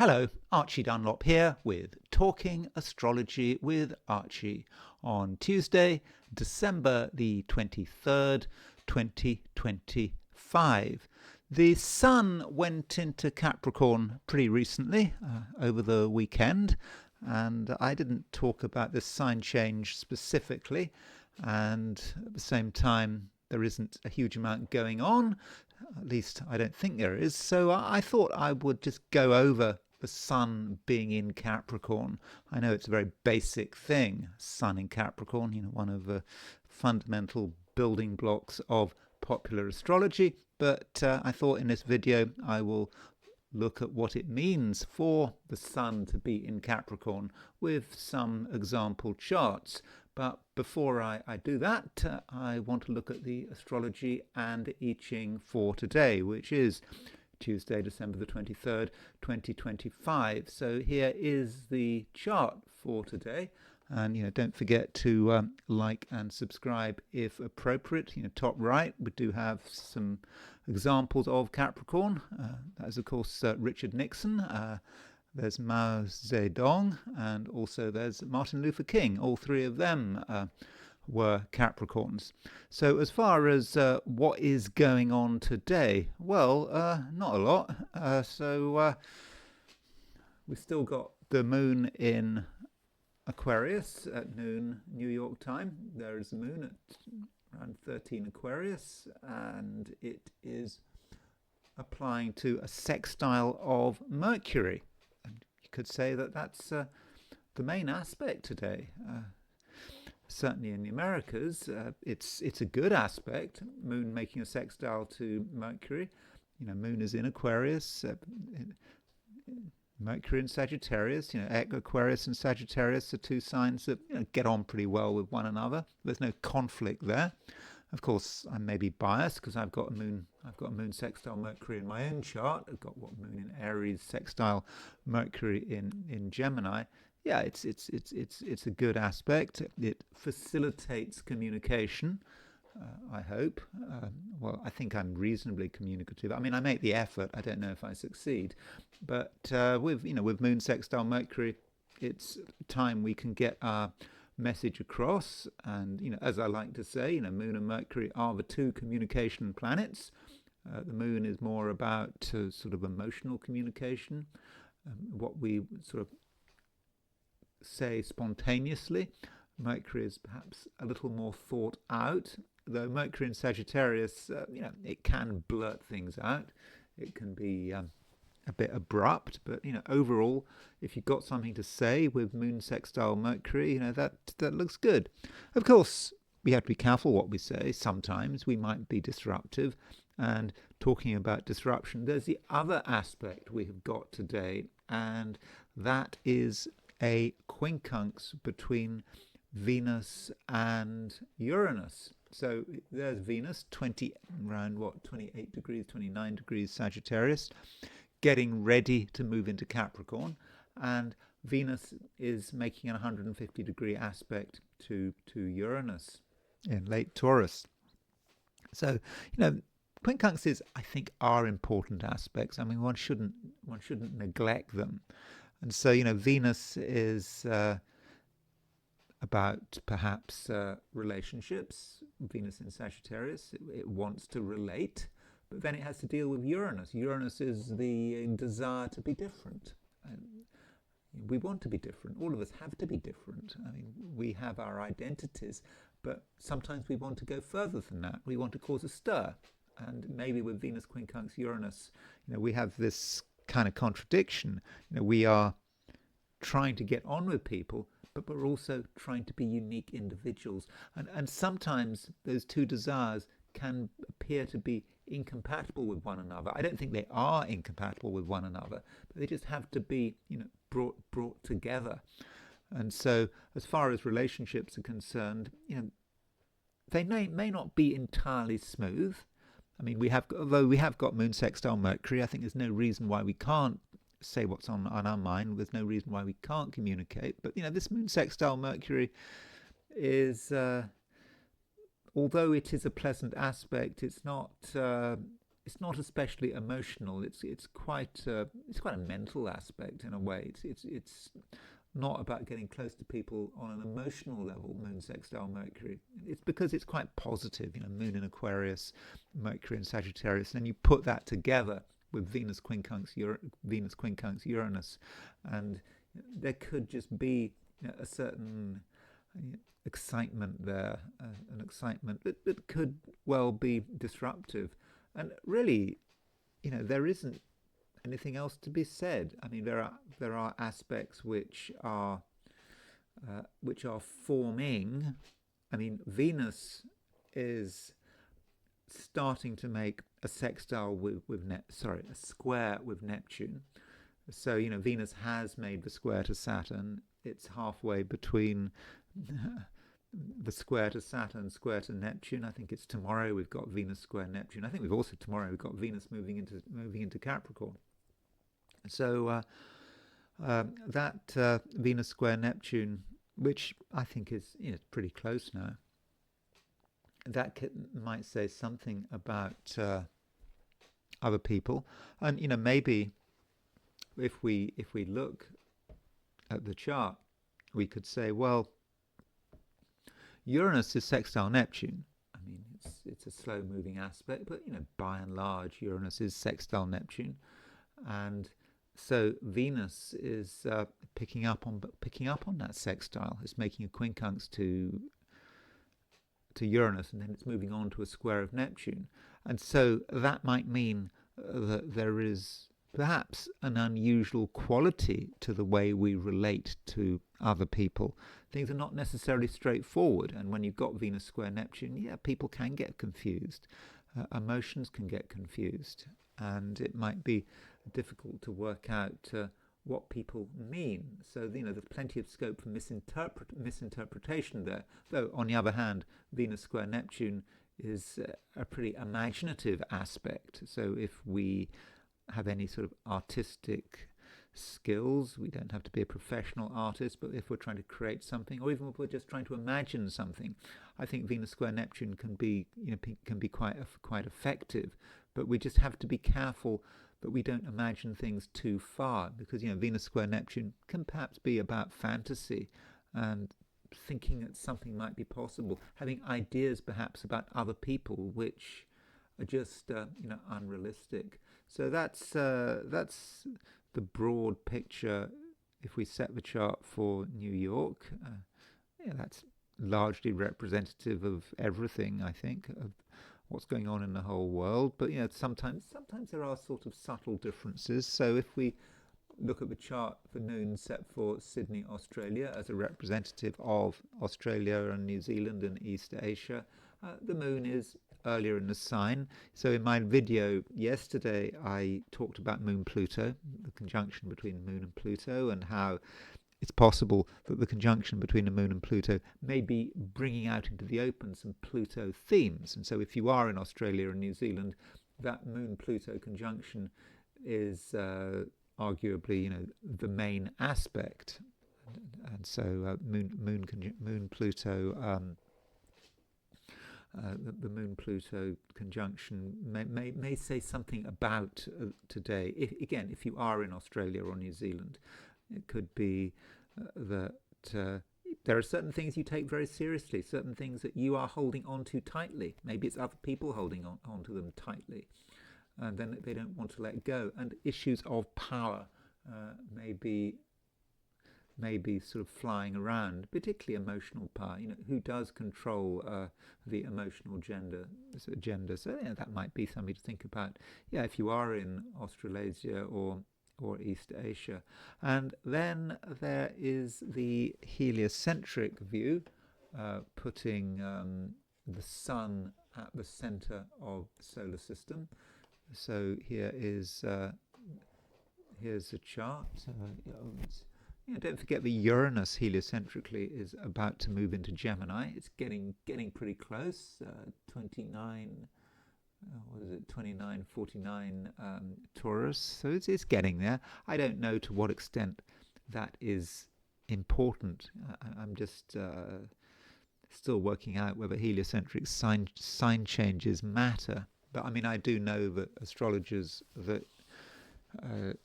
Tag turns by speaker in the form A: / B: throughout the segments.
A: Hello, Archie Dunlop here with Talking Astrology with Archie on Tuesday, December the 23rd, 2025. The Sun went into Capricorn pretty recently, over the weekend, and I didn't talk about this sign change specifically, and at the same time there isn't a huge amount going on. At least I don't think there is. So I thought I would just go over the Sun being in Capricorn. I know it's a very basic thing, Sun in Capricorn, one of the fundamental building blocks of popular astrology. But I thought in this video I will look at what it means for the Sun to be in Capricorn with some example charts. But before I do that, I want to look at the astrology and I Ching for today, which is Tuesday, December the 23rd, 2025. So here is the chart for today. And don't forget to like and subscribe if appropriate. Top right, we do have some examples of Capricorn. That is, of course, Richard Nixon. There's Mao Zedong, and also there's Martin Luther King. All three of them were Capricorns. So as far as what is going on today, well, not a lot. We've still got the moon in Aquarius at noon New York time. There is a moon at around 13 Aquarius, and it is applying to a sextile of Mercury. And you could say that that's the main aspect today. Certainly in the Americas, it's a good aspect. Moon making a sextile to Mercury. Moon is in Aquarius. Mercury and Sagittarius, Aquarius and Sagittarius are two signs that get on pretty well with one another. There's no conflict there. Of course, I may be biased because I've got a moon sextile Mercury in my own chart. I've got moon in Aries sextile Mercury in Gemini. Yeah, it's a good aspect. It facilitates communication. I hope. Well, I think I'm reasonably communicative. I mean, I make the effort. I don't know if I succeed, but with moon sextile Mercury, it's time we can get our message across. And as I like to say, Moon and Mercury are the two communication planets. The Moon is more about sort of emotional communication, what we sort of say spontaneously. Mercury is perhaps a little more thought out. Though Mercury in Sagittarius, it can blurt things out. It can be a bit abrupt, but overall, if you've got something to say with Moon sextile Mercury, that looks good. Of course, we have to be careful what we say. Sometimes we might be disruptive, and talking about disruption, there's the other aspect we have got today, and that is a quincunx between Venus and Uranus. So there's Venus, around 28 degrees, 29 degrees Sagittarius, getting ready to move into Capricorn. And Venus is making an 150-degree aspect to Uranus in late Taurus. So, quincunxes, I think, are important aspects. I mean, one shouldn't neglect them. And so, Venus is about perhaps relationships. Venus in Sagittarius, it wants to relate, but then it has to deal with Uranus. Uranus is the desire to be different. We want to be different. All of us have to be different. I mean, we have our identities, but sometimes we want to go further than that. We want to cause a stir. And maybe with Venus quincunx Uranus, we have this kind of contradiction. We are trying to get on with people, but we're also trying to be unique individuals. And sometimes those two desires can appear to be incompatible with one another. I don't think they are incompatible with one another, but they just have to be, brought together. And so as far as relationships are concerned, they may not be entirely smooth. I mean, although we have got moon sextile Mercury, I think there's no reason why we can't say what's on our mind. There's no reason why we can't communicate. But this moon sextile Mercury is, although it is a pleasant aspect, it's not it's not especially emotional. It's quite a mental aspect in a way. It's not about getting close to people on an emotional level. Moon sextile Mercury. It's because it's quite positive. Moon in Aquarius, Mercury in Sagittarius, and then you put that together with Venus quincunx Uranus, and there could just be a certain excitement there, an excitement that could well be disruptive. And really, there isn't anything else to be said. I mean, there are aspects which are forming. I mean, Venus is starting to make a sextile a square with Neptune. So Venus has made the square to Saturn. It's halfway between the square to Saturn, square to Neptune. I think it's tomorrow we've got Venus square Neptune. I think tomorrow we've got Venus moving into Capricorn. So that Venus square Neptune, which I think is pretty close now, that might say something about other people. And maybe if we look at the chart, we could say, well, Uranus is sextile Neptune. I mean, it's a slow-moving aspect, but by and large, Uranus is sextile Neptune, and so Venus is picking up on that sextile. It's making a quincunx to Uranus, and then it's moving on to a square of Neptune, and so that might mean that there is perhaps an unusual quality to the way we relate to other people. Things are not necessarily straightforward, and when you've got Venus square Neptune, people can get confused. Emotions can get confused, and it might be difficult to work out what people mean. So there's plenty of scope for misinterpretation there. Though on the other hand, Venus square Neptune is a pretty imaginative aspect. So if we have any sort of artistic skills, we don't have to be a professional artist, but if we're trying to create something, or even if we're just trying to imagine something, I think Venus square Neptune can be quite effective. But we just have to be careful that we don't imagine things too far, because Venus square Neptune can perhaps be about fantasy and thinking that something might be possible, having ideas perhaps about other people which are just unrealistic. So that's the broad picture. If we set the chart for New York, that's largely representative of everything, I think, of what's going on in the whole world. But sometimes there are sort of subtle differences. So if we look at the chart for noon set for Sydney, Australia, as a representative of Australia and New Zealand and East Asia, the moon is earlier in the sign. So in my video yesterday, I talked about Moon Pluto, the conjunction between Moon and Pluto, and how it's possible that the conjunction between the Moon and Pluto may be bringing out into the open some Pluto themes. And so if you are in Australia and New Zealand, that Moon-Pluto conjunction is arguably, the main aspect. And so Moon-Pluto, the Moon-Pluto conjunction may say something about today. If you are in Australia or New Zealand, it could be that there are certain things you take very seriously, certain things that you are holding on to tightly. Maybe it's other people holding on to them tightly, and then they don't want to let go. And issues of power may be sort of flying around, particularly emotional power. Who does control the emotional gender? So that might be something to think about. If you are in Australasia or East Asia. And then there is the heliocentric view, putting the sun at the center of the solar system. So here's a chart. Don't forget the Uranus heliocentrically is about to move into Gemini. It's getting pretty close. 2949 Taurus. So it's getting there. I don't know to what extent that is important. I'm just still working out whether heliocentric sign changes matter. But I mean, I do know that astrologers that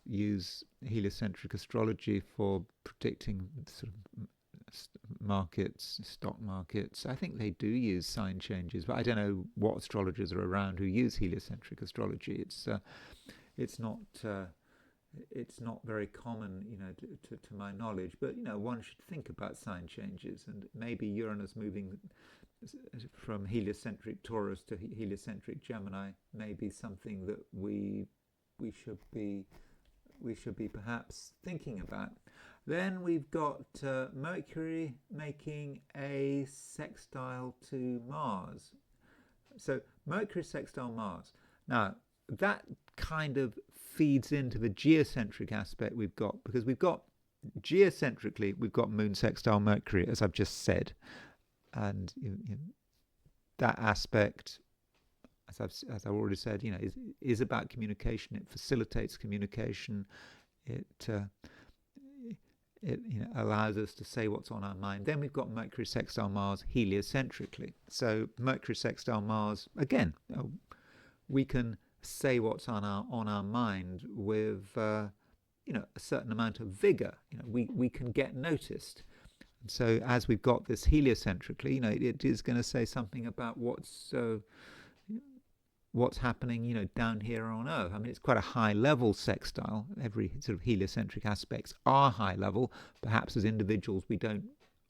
A: use heliocentric astrology for predicting sort of markets, stock markets. I think they do use sign changes, but I don't know what astrologers are around who use heliocentric astrology. It's not it's not very common, to my knowledge. But one should think about sign changes, and maybe Uranus moving from heliocentric Taurus to heliocentric Gemini may be something that we should be perhaps thinking about. Then we've got Mercury making a sextile to Mars. So Mercury sextile Mars. Now that kind of feeds into the geocentric aspect we've got, because we've got geocentrically we've got Moon sextile Mercury, as I've just said, and that aspect, as I've already said, is about communication. It facilitates communication. It allows us to say what's on our mind. Then we've got Mercury sextile Mars heliocentrically. So Mercury sextile Mars, again, we can say what's on our mind with a certain amount of vigor. We can get noticed. And so as we've got this heliocentrically, it is going to say something about what's happening, down here on Earth. I mean, it's quite a high level sextile. Every sort of heliocentric aspects are high level. Perhaps as individuals we don't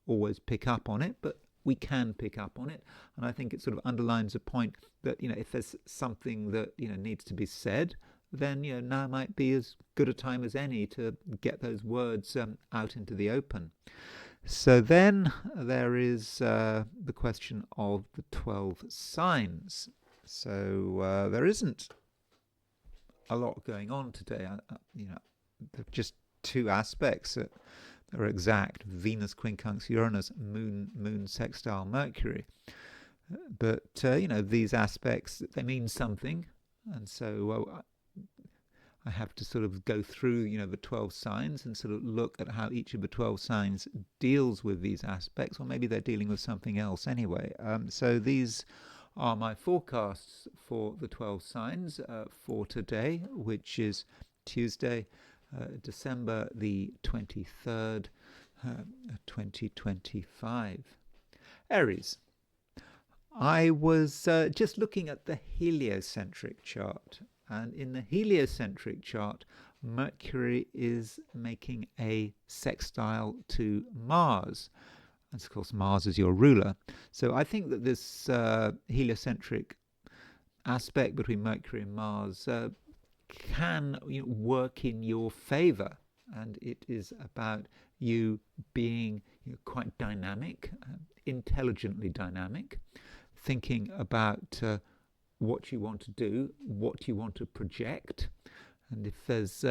A: always pick up on it, but we can pick up on it. And I think it sort of underlines a point that, if there's something that, needs to be said, then, now might be as good a time as any to get those words out into the open. So then there is the question of the 12 signs. So there isn't a lot going on today. There are just two aspects that are exact: Venus quincunx Uranus, Moon sextile Mercury. But these aspects, they mean something, and so I have to sort of go through the 12 signs and sort of look at how each of the 12 signs deals with these aspects, or maybe they're dealing with something else anyway. So these are my forecasts for the 12 signs for today, which is Tuesday, December the 23rd, 2025. Aries. I was just looking at the heliocentric chart, and in the heliocentric chart, Mercury is making a sextile to Mars. And of course, Mars is your ruler. So I think that this heliocentric aspect between Mercury and Mars can work in your favor. And it is about you being quite dynamic, intelligently dynamic, thinking about what you want to do, what you want to project. And if there's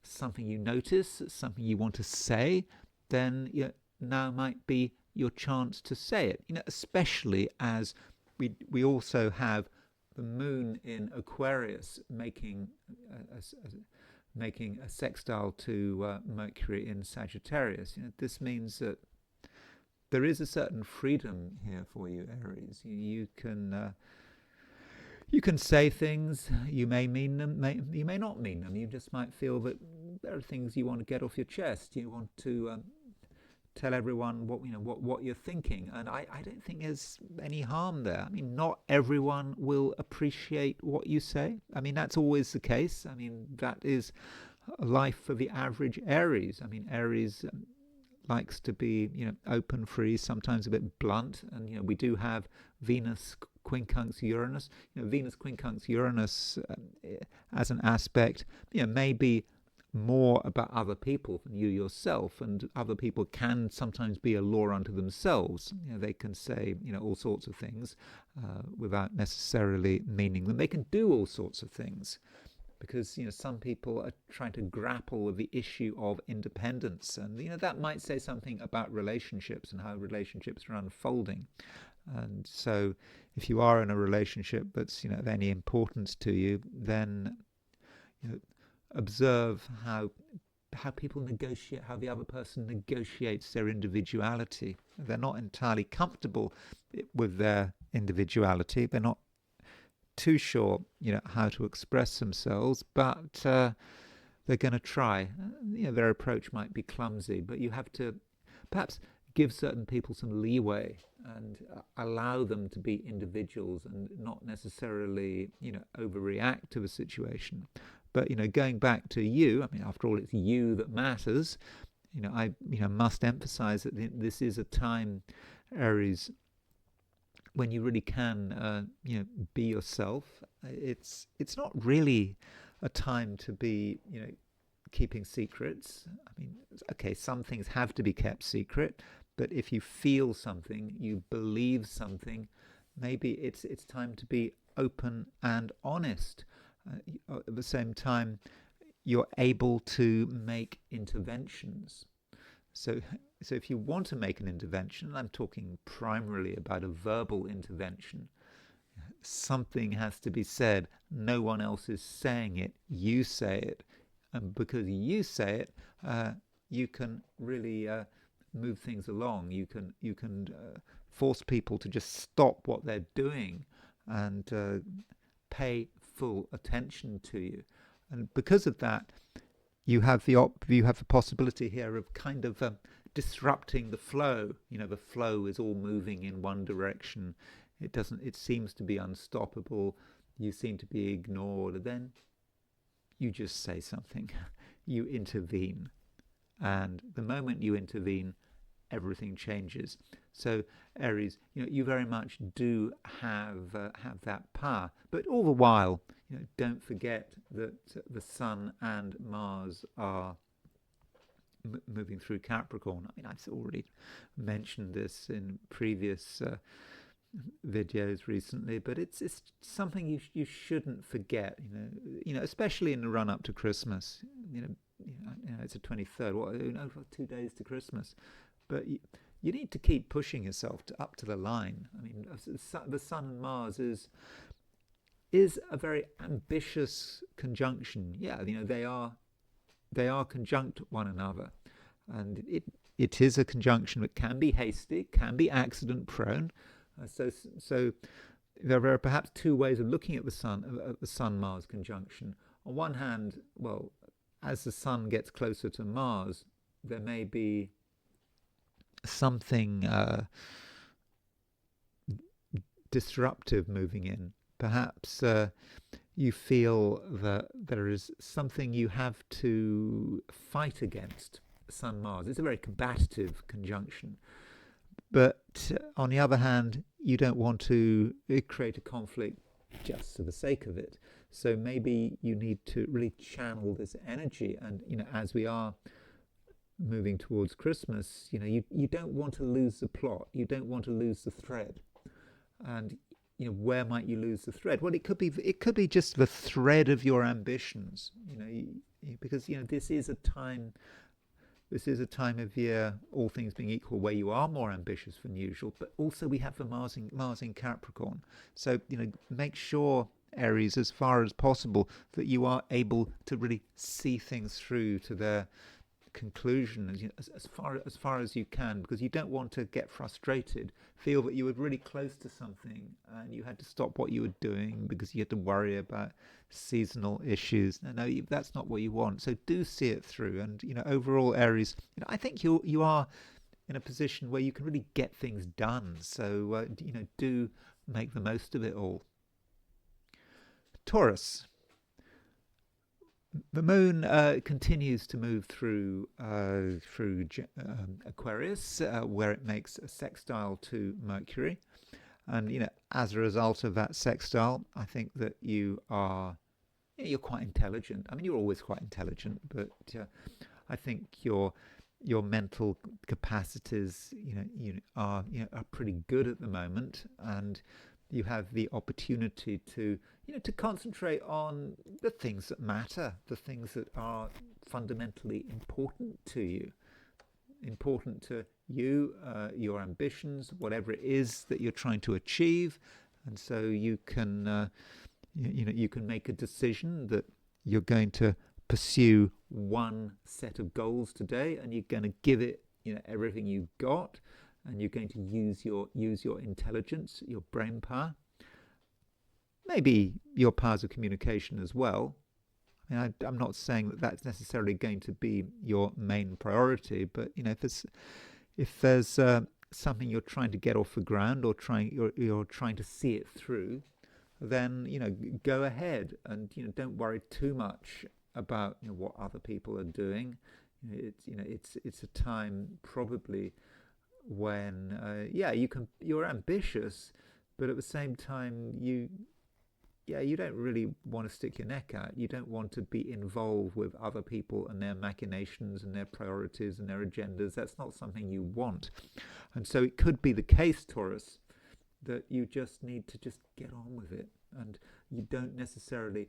A: something you notice, something you want to say, then now might be your chance to say it, especially as we also have the moon in Aquarius making a sextile to Mercury in Sagittarius. This means that there is a certain freedom here for you, Aries. You can say things, you may mean them, you may not mean them. You just might feel that there are things you want to get off your chest. You want to tell everyone what you're thinking, and I don't think there's any harm there. I mean, not everyone will appreciate what you say. I mean, that's always the case. I mean, that is life for the average Aries. I mean, Aries likes to be open, free, sometimes a bit blunt, and we do have Venus quincunx Uranus. Venus quincunx Uranus as an aspect may be more about other people than you yourself, and other people can sometimes be a law unto themselves. They can say all sorts of things without necessarily meaning them. They can do all sorts of things because some people are trying to grapple with the issue of independence, and that might say something about relationships and how relationships are unfolding. And so if you are in a relationship that's of any importance to you, then observe how people negotiate, how the other person negotiates their individuality. They're not entirely comfortable with their individuality. They're not too sure, how to express themselves, but they're going to try. Their approach might be clumsy, but you have to perhaps give certain people some leeway and allow them to be individuals and not necessarily, overreact to a situation. But, going back to you, I mean, after all, it's you that matters. I, must emphasize that this is a time, Aries, when you really can, be yourself. It's not really a time to be, keeping secrets. I mean, okay, some things have to be kept secret, but if you feel something, you believe something, maybe it's time to be open and honest. At the same time, you're able to make interventions. So if you want to make an intervention, and I'm talking primarily about a verbal intervention, something has to be said. No one else is saying it. You say it. And because you say it, you can really move things along. You can force people to just stop what they're doing and pay full attention to you. And because of that, you have the possibility here of kind of disrupting the flow. The flow is all moving in one direction. It seems to be unstoppable. You seem to be ignored. And then you just say something. You intervene. And the moment you intervene, everything changes. So Aries, you very much do have that power. But all the while, don't forget that the Sun and Mars are moving through Capricorn. I mean, I've already mentioned this in previous videos recently, but it's something you shouldn't forget. Especially in the run up to Christmas. It's the 23rd. For 2 days to Christmas, but you need to keep pushing yourself up to the line. I mean, the Sun and Mars is a very ambitious conjunction. Yeah, they are conjunct one another, and it is a conjunction that can be hasty, can be accident prone. So there are perhaps two ways of looking at the Sun-Mars conjunction. On one hand, well, as the Sun gets closer to Mars, there may be something disruptive moving in. Perhaps you feel that there is something you have to fight against. Sun-Mars. It's a very combative conjunction. But on the other hand, you don't want to create a conflict just for the sake of it. So maybe you need to really channel this energy. And, as we are moving towards Christmas, you don't want to lose the plot. You don't want to lose the thread. And, where might you lose the thread? Well, it could be just the thread of your ambitions, because, this is a time of year, all things being equal, where you are more ambitious than usual, but also we have the Mars in Capricorn. So, make sure, Aries, as far as possible, that you are able to really see things through to their conclusion as far as you can, because you don't want to get frustrated, feel that you were really close to something and you had to stop what you were doing because you had to worry about seasonal issues. No, that's not what you want. So do see it through. And overall, Aries, I think you are in a position where you can really get things done. So do make the most of it all. Taurus. The moon continues to move through Aquarius, where it makes a sextile to Mercury, and as a result of that sextile, I think that you're quite intelligent. I mean, you're always quite intelligent, but I think your mental capacities, are pretty good at the moment, and you have the opportunity to concentrate on the things that matter, the things that are fundamentally important to you, your ambitions, whatever it is that you're trying to achieve. And so you can make a decision that you're going to pursue one set of goals today, and you're going to give it everything you've got, and you're going to use your intelligence, your brain power. maybe your powers of communication as well. I mean, I'm not saying that that's necessarily going to be your main priority, but if there's something you're trying to get off the ground, or you're trying to see it through, then go ahead, and don't worry too much about what other people are doing. It's a time probably when you're ambitious, but at the same time you don't really want to stick your neck out. You don't want to be involved with other people and their machinations and their priorities and their agendas. That's not something you want. And so it could be the case, Taurus, that you just need to just get on with it, and you don't necessarily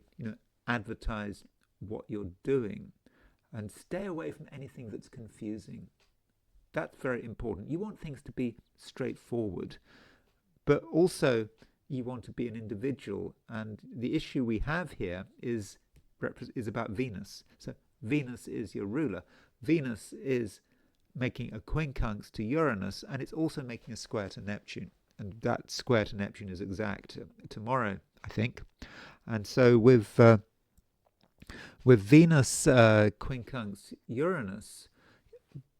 A: advertise what you're doing, and stay away from anything that's confusing. That's very important. You want things to be straightforward, but also you want to be an individual. And the issue we have here is about Venus. So Venus is your ruler. Venus is making a quincunx to Uranus, and it's also making a square to Neptune. And that square to Neptune is exact tomorrow, I think. And so with Venus quincunx Uranus,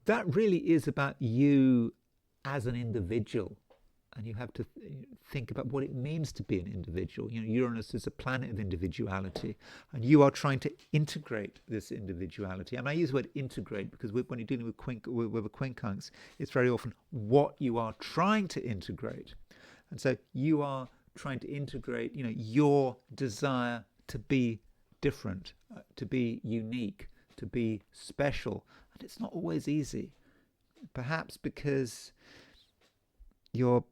A: that really is about you as an individual. And you have to think about what it means to be an individual. Uranus is a planet of individuality, and you are trying to integrate this individuality. And I use the word integrate because when you're dealing with a quincunx, it's very often what you are trying to integrate. And so you are trying to integrate, your desire to be different, to be unique, to be special. And it's not always easy, perhaps because you're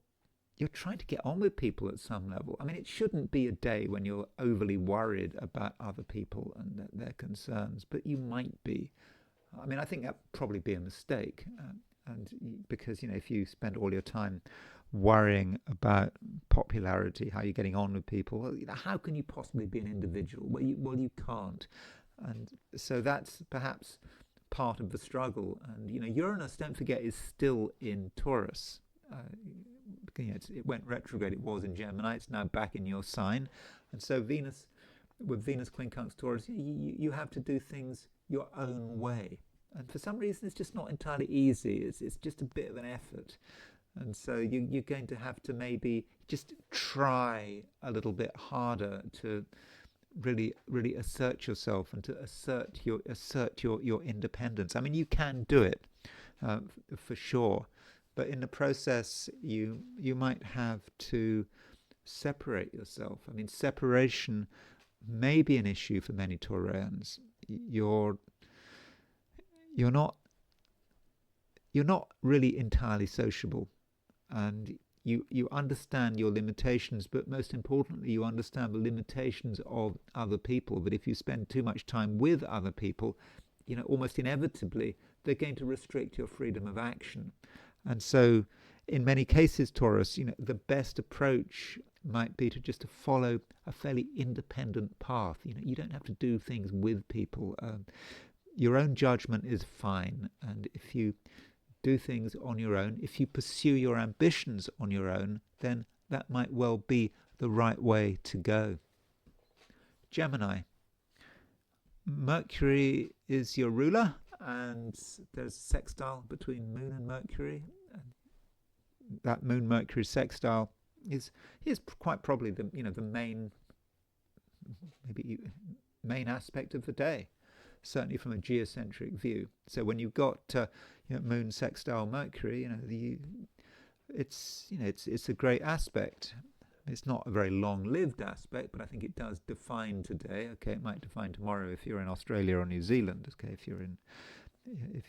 A: trying to get on with people at some level. I mean, it shouldn't be a day when you're overly worried about other people and their concerns, but you might be. I mean, I think that'd probably be a mistake, and because if you spend all your time worrying about popularity, how you're getting on with people, how can you possibly be an individual? Well, you can't, and so that's perhaps part of the struggle. And Uranus, don't forget, is still in Taurus. It went retrograde. It was in Gemini. It's now back in your sign, and so with Venus quincunx Taurus, you have to do things your own way, and for some reason it's just not entirely easy. It's just a bit of an effort, and so you're going to have to maybe just try a little bit harder to really assert yourself and to assert your independence. I mean, you can do it for sure. But in the process, you might have to separate yourself. I mean, separation may be an issue for many Taurians. You're not really entirely sociable, and you understand your limitations, but most importantly, you understand the limitations of other people. But if you spend too much time with other people, almost inevitably, they're going to restrict your freedom of action. And so in many cases, Taurus, the best approach might be to just to follow a fairly independent path. You don't have to do things with people. Your own judgment is fine. And if you do things on your own, if you pursue your ambitions on your own, then that might well be the right way to go. Gemini. Mercury is your ruler, and there's a sextile between Moon and Mercury. And that Moon-Mercury sextile is quite probably the main aspect of the day, certainly from a geocentric view. So when you've got Moon sextile Mercury, it's a great aspect. It's not a very long-lived aspect, but I think it does define today. Okay, it might define tomorrow if you're in Australia or New Zealand. Okay, if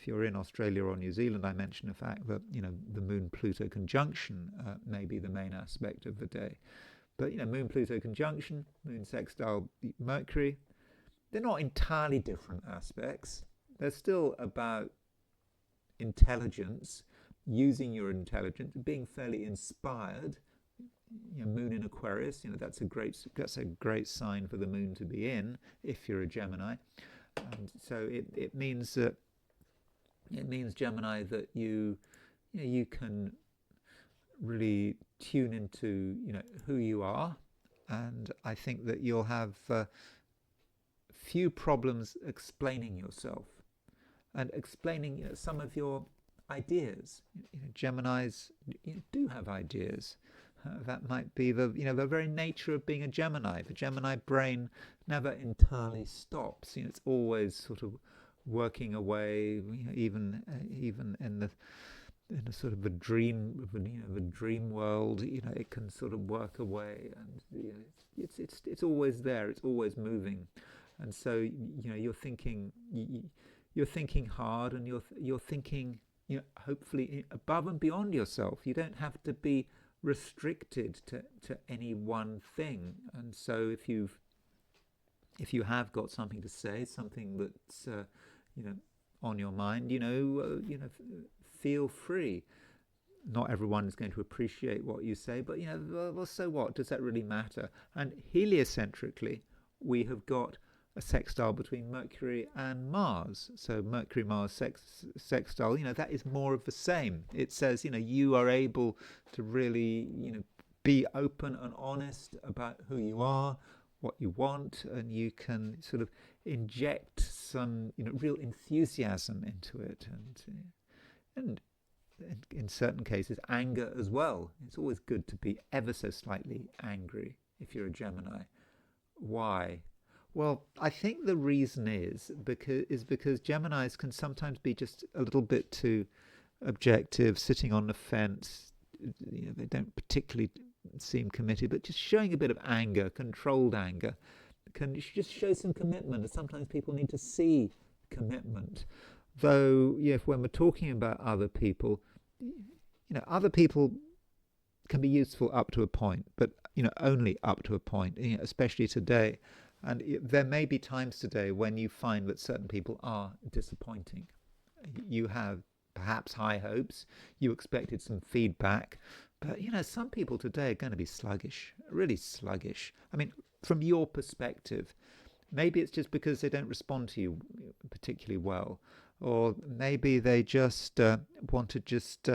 A: you're in Australia or New Zealand, I mentioned the fact that the Moon-Pluto conjunction may be the main aspect of the day. But Moon-Pluto conjunction, Moon sextile Mercury, they're not entirely different aspects. They're still about intelligence, using your intelligence, being fairly inspired. Moon in Aquarius, that's a great sign for the Moon to be in if you're a Gemini, and so it means Gemini that you can really tune into who you are, and I think that you'll have few problems explaining yourself and explaining some of your ideas. Geminis do have ideas. That might be the very nature of being a Gemini. The Gemini brain never entirely stops. It's always sort of working away. Even in a sort of a dream, the dream world. It can sort of work away, and it's always there. It's always moving, and so you're thinking hard, and you're thinking hopefully above and beyond yourself. You don't have to be restricted to any one thing. And so if you have got something to say, something that's on your mind, feel free. Not everyone is going to appreciate what you say, but well, so what? Does that really matter? And heliocentrically, we have got a sextile between Mercury and Mars. So Mercury-Mars sextile, that is more of the same. It says, you are able to really, be open and honest about who you are, what you want, and you can sort of inject some, real enthusiasm into it, and in certain cases, anger as well. It's always good to be ever so slightly angry if you're a Gemini. Why? Well, I think the reason is because Geminis can sometimes be just a little bit too objective, sitting on the fence. They don't particularly seem committed, but just showing a bit of anger, controlled anger, can just show some commitment. And sometimes people need to see commitment. Though, when we're talking about other people, other people can be useful up to a point, but only up to a point. Especially today. And there may be times today when you find that certain people are disappointing. You have perhaps high hopes, you expected some feedback, but some people today are going to be sluggish, really sluggish. I mean, from your perspective, maybe it's just because they don't respond to you particularly well, or maybe they just want to just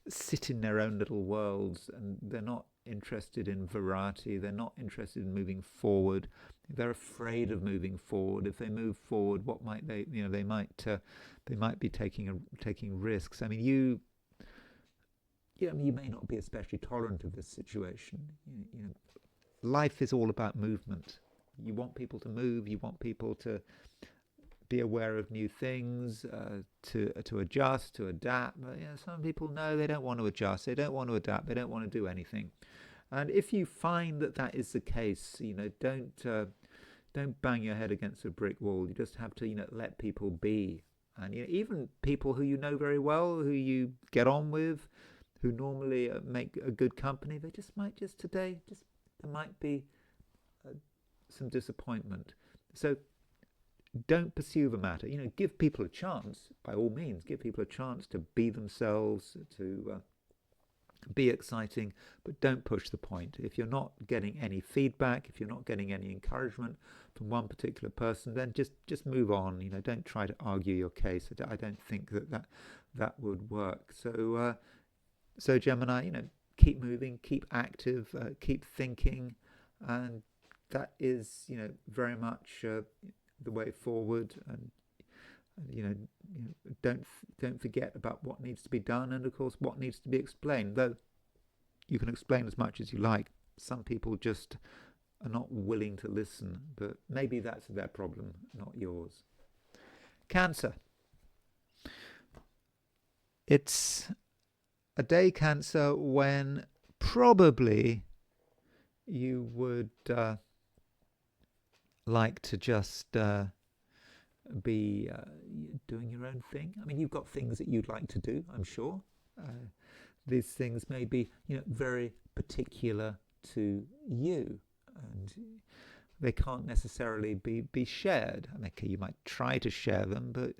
A: sit in their own little worlds, and they're not interested in variety, they're not interested in moving forward. They're afraid of moving forward. If they move forward, what might they? They might be taking risks. I mean, you may not be especially tolerant of this situation. Life is all about movement. You want people to move. You want people to be aware of new things, to adjust, to adapt. But some people know they don't want to adjust. They don't want to adapt. They don't want to do anything. And if you find that is the case, don't bang your head against a brick wall. You just have to, let people be. And even people who you know very well, who you get on with, who normally make a good company, they might today, there might be some disappointment. So don't pursue the matter. Give people a chance, by all means. Give people a chance to be themselves, to be exciting, but don't push the point. If you're not getting any feedback, if you're not getting any encouragement from one particular person, then just move on. Don't try to argue your case. I don't think that would work. So Gemini, keep moving, keep active, keep thinking, and that is very much the way forward. And don't forget about what needs to be done, and of course what needs to be explained. Though you can explain as much as you like, some people just are not willing to listen, but maybe that's their problem, not yours. Cancer. It's a day, Cancer, when probably you would like to just be doing your own thing. I mean, you've got things that you'd like to do, I'm sure. These things may be, very particular to you, and they can't necessarily be shared. I mean, okay, you might try to share them, but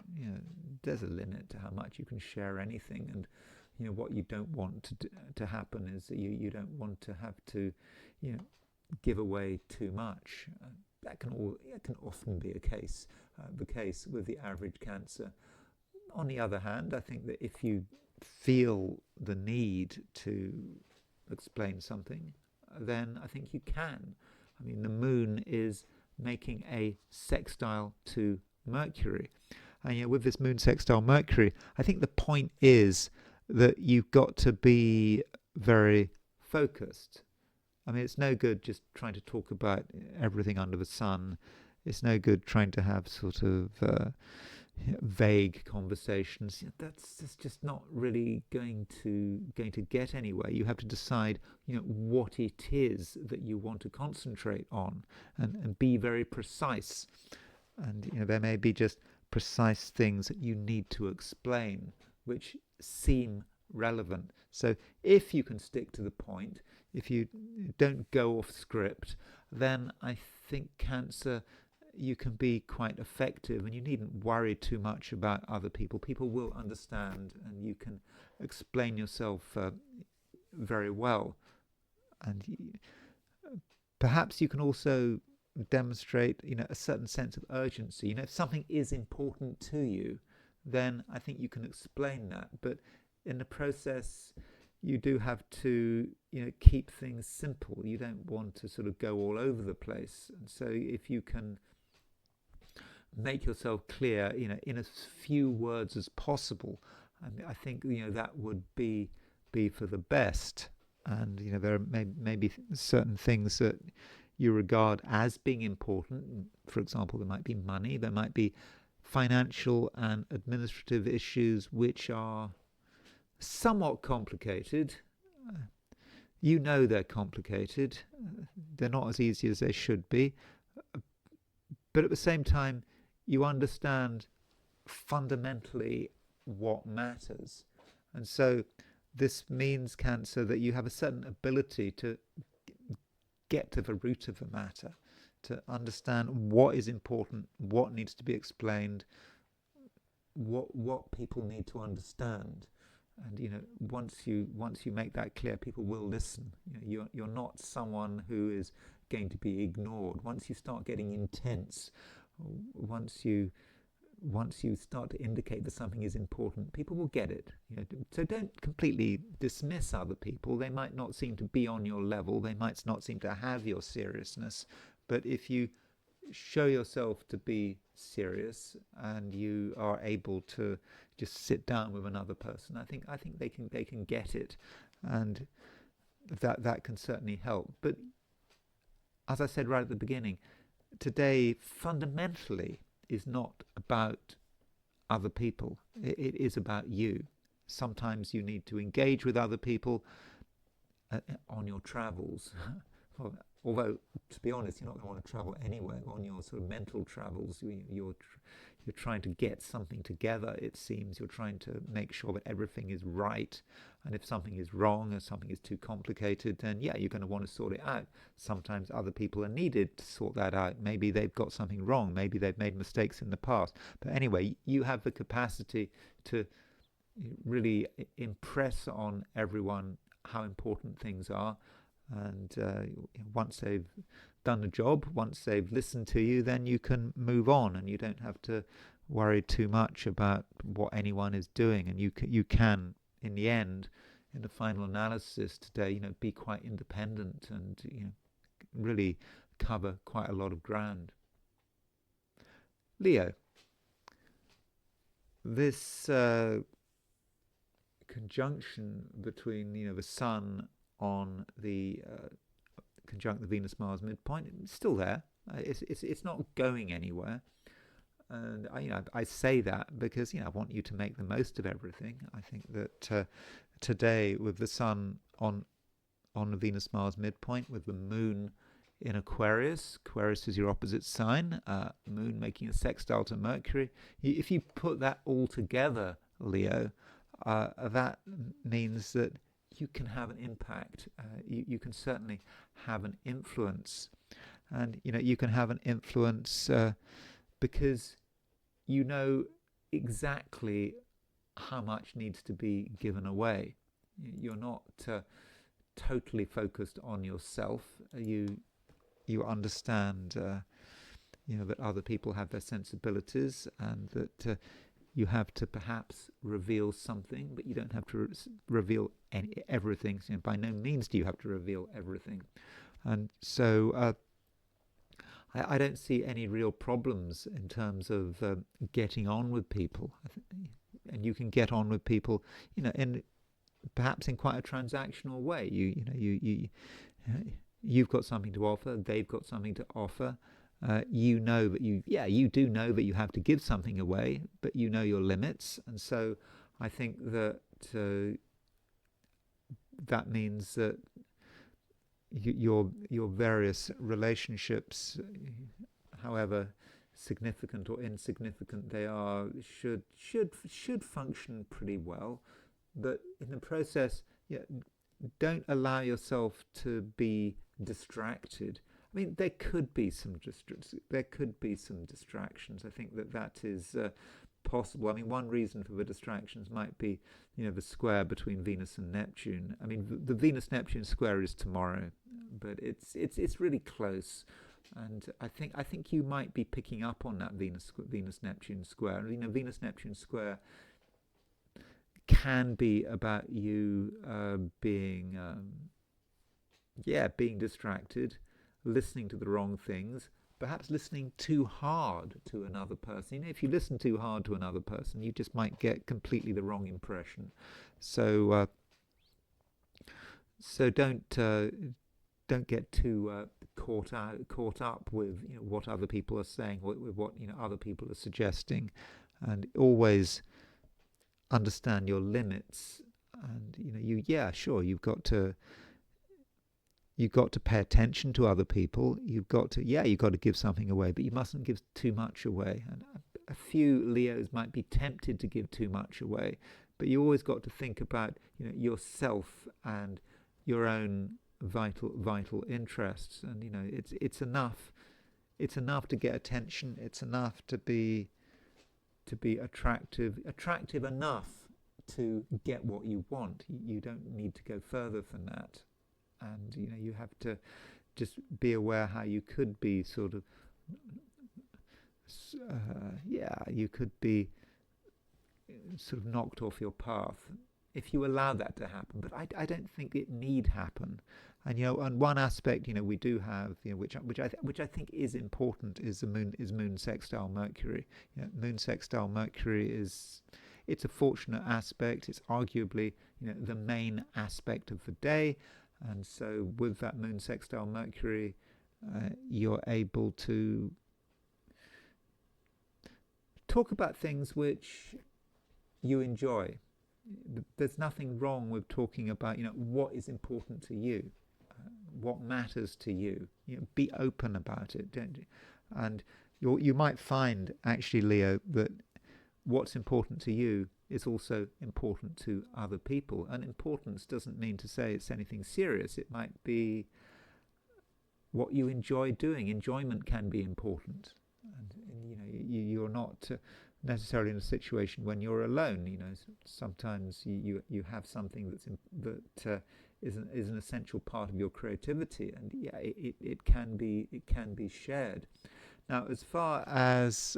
A: there's a limit to how much you can share anything. And what you don't want to happen is that you don't want to have to, give away too much. That can often be the case with the average Cancer. On the other hand, I think that if you feel the need to explain something, then I think you can. I mean, the moon is making a sextile to Mercury. And with this moon sextile Mercury, I think the point is that you've got to be very focused. I mean, it's no good just trying to talk about everything under the sun. It's no good trying to have sort of vague conversations. That's just not really going to get anywhere. You have to decide, what it is that you want to concentrate on, and be very precise. And there may be just precise things that you need to explain, which seem relevant. So if you can stick to the point, if you don't go off script, then I think Cancer, you can be quite effective, and you needn't worry too much about other people. People will understand, and you can explain yourself very well. And perhaps you can also demonstrate, a certain sense of urgency. If something is important to you, then I think you can explain that. But in the process, you do have to, keep things simple. You don't want to sort of go all over the place. And so if you can make yourself clear, in as few words as possible, I think, that would be for the best. And, there are maybe certain things that you regard as being important. For example, there might be money, there might be financial and administrative issues which are somewhat complicated. They're complicated. They're not as easy as they should be. But at the same time, you understand fundamentally what matters. And so this means, Cancer, that you have a certain ability to get to the root of the matter, to understand what is important, what needs to be explained, what people need to understand. And once you make that clear, people will listen. You're not someone who is going to be ignored. Once you start getting intense, once you start to indicate that something is important, people will get it. So don't completely dismiss other people. They might not seem to be on your level. They might not seem to have your seriousness. But if you show yourself to be serious and you are able to just sit down with another person, I think they can get it, and that can certainly help. But as I said right at the beginning, today fundamentally is not about other people. It is about you. Sometimes you need to engage with other people on your travels. Although, to be honest, you're not going to want to travel anywhere. On your sort of mental travels, you're trying to get something together, it seems. You're trying to make sure that everything is right. And if something is wrong or something is too complicated, then you're going to want to sort it out. Sometimes other people are needed to sort that out. Maybe they've got something wrong. Maybe they've made mistakes in the past. But anyway, you have the capacity to really impress on everyone how important things are. And once they've done the job, once they've listened to you, then you can move on, and you don't have to worry too much about what anyone is doing. And you can, in the end, in the final analysis today, be quite independent and really cover quite a lot of ground. Leo, this conjunction between the Sun on the conjunct the Venus-Mars midpoint, it's still there. It's not going anywhere. And I say that because I want you to make the most of everything. I think that today, with the Sun on the Venus-Mars midpoint, with the Moon in Aquarius is your opposite sign, Moon making a sextile to Mercury. If you put that all together, Leo, that means that you can have an impact. You can certainly have an influence. And, you can have an influence because you know exactly how much needs to be given away. You're not totally focused on yourself. You understand, that other people have their sensibilities, and that you have to perhaps reveal something, but you don't have to reveal everything. So by no means do you have to reveal everything. And so I don't see any real problems in terms of getting on with people. And you can get on with people, in perhaps in quite a transactional way. You've got something to offer, they've got something to offer. You know that you do know that you have to give something away, but you know your limits. And so I think that that means that your various relationships, however significant or insignificant they are, should function pretty well. But in the process, don't allow yourself to be distracted. I mean, there could be some distractions. I think that is possible. I mean, one reason for the distractions might be, the square between Venus and Neptune. I mean, the Venus-Neptune square is tomorrow, but it's really close, and I think you might be picking up on that Venus-Neptune square. Venus-Neptune square can be about you being distracted, listening to the wrong things, perhaps listening too hard to another person. If you listen too hard to another person, you just might get completely the wrong impression. So don't get too caught up with what other people are saying, with what other people are suggesting, and always understand your limits. And you've got to pay attention to other people. You've got to give something away, but you mustn't give too much away. And a few Leos might be tempted to give too much away, but you always got to think about yourself and your own vital interests. And it's enough to get attention. It's enough to be attractive enough to get what you want. You don't need to go further than that. And you have to just be aware how you could be sort of you could be sort of knocked off your path if you allow that to happen. But I don't think it need happen. And and one aspect we do have, which I think is important, is moon sextile Mercury. Moon sextile Mercury it's a fortunate aspect. It's arguably the main aspect of the day. And so with that moon sextile Mercury, you're able to talk about things which you enjoy. There's nothing wrong with talking about what is important to you, what matters to you. Be open about it, and you might find, actually, Leo, that what's important to you is also important to other people. And importance doesn't mean to say it's anything serious. It might be what you enjoy doing. Enjoyment can be important. And you're not necessarily in a situation when you're alone. Sometimes you have something that is an essential part of your creativity, and it can be shared. Now, as far as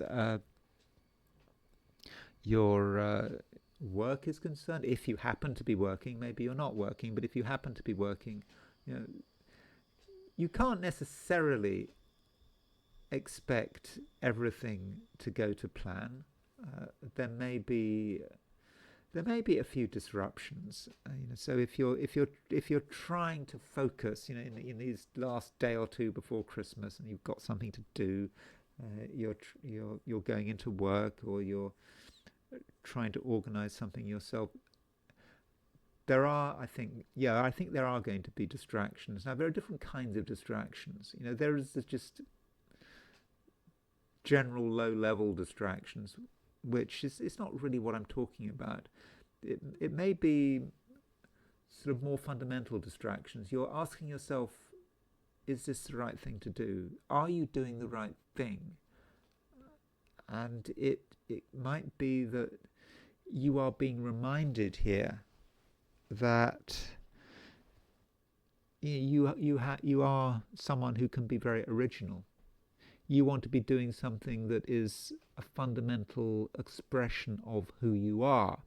A: your work is concerned, if you happen to be working, maybe you're not working, but if you happen to be working, you can't necessarily expect everything to go to plan. There may be a few disruptions. So if you're trying to focus, in these last day or two before Christmas, and you've got something to do, you're going into work, or you're trying to organize something yourself, I think there are going to be distractions. Now, there are different kinds of distractions. There is just general low-level distractions, which is not really what I'm talking about. It may be sort of more fundamental distractions. You're asking yourself, is this the right thing to do? Are you doing the right thing? And it might be that you are being reminded here that you are someone who can be very original. You want to be doing something that is a fundamental expression of who you are.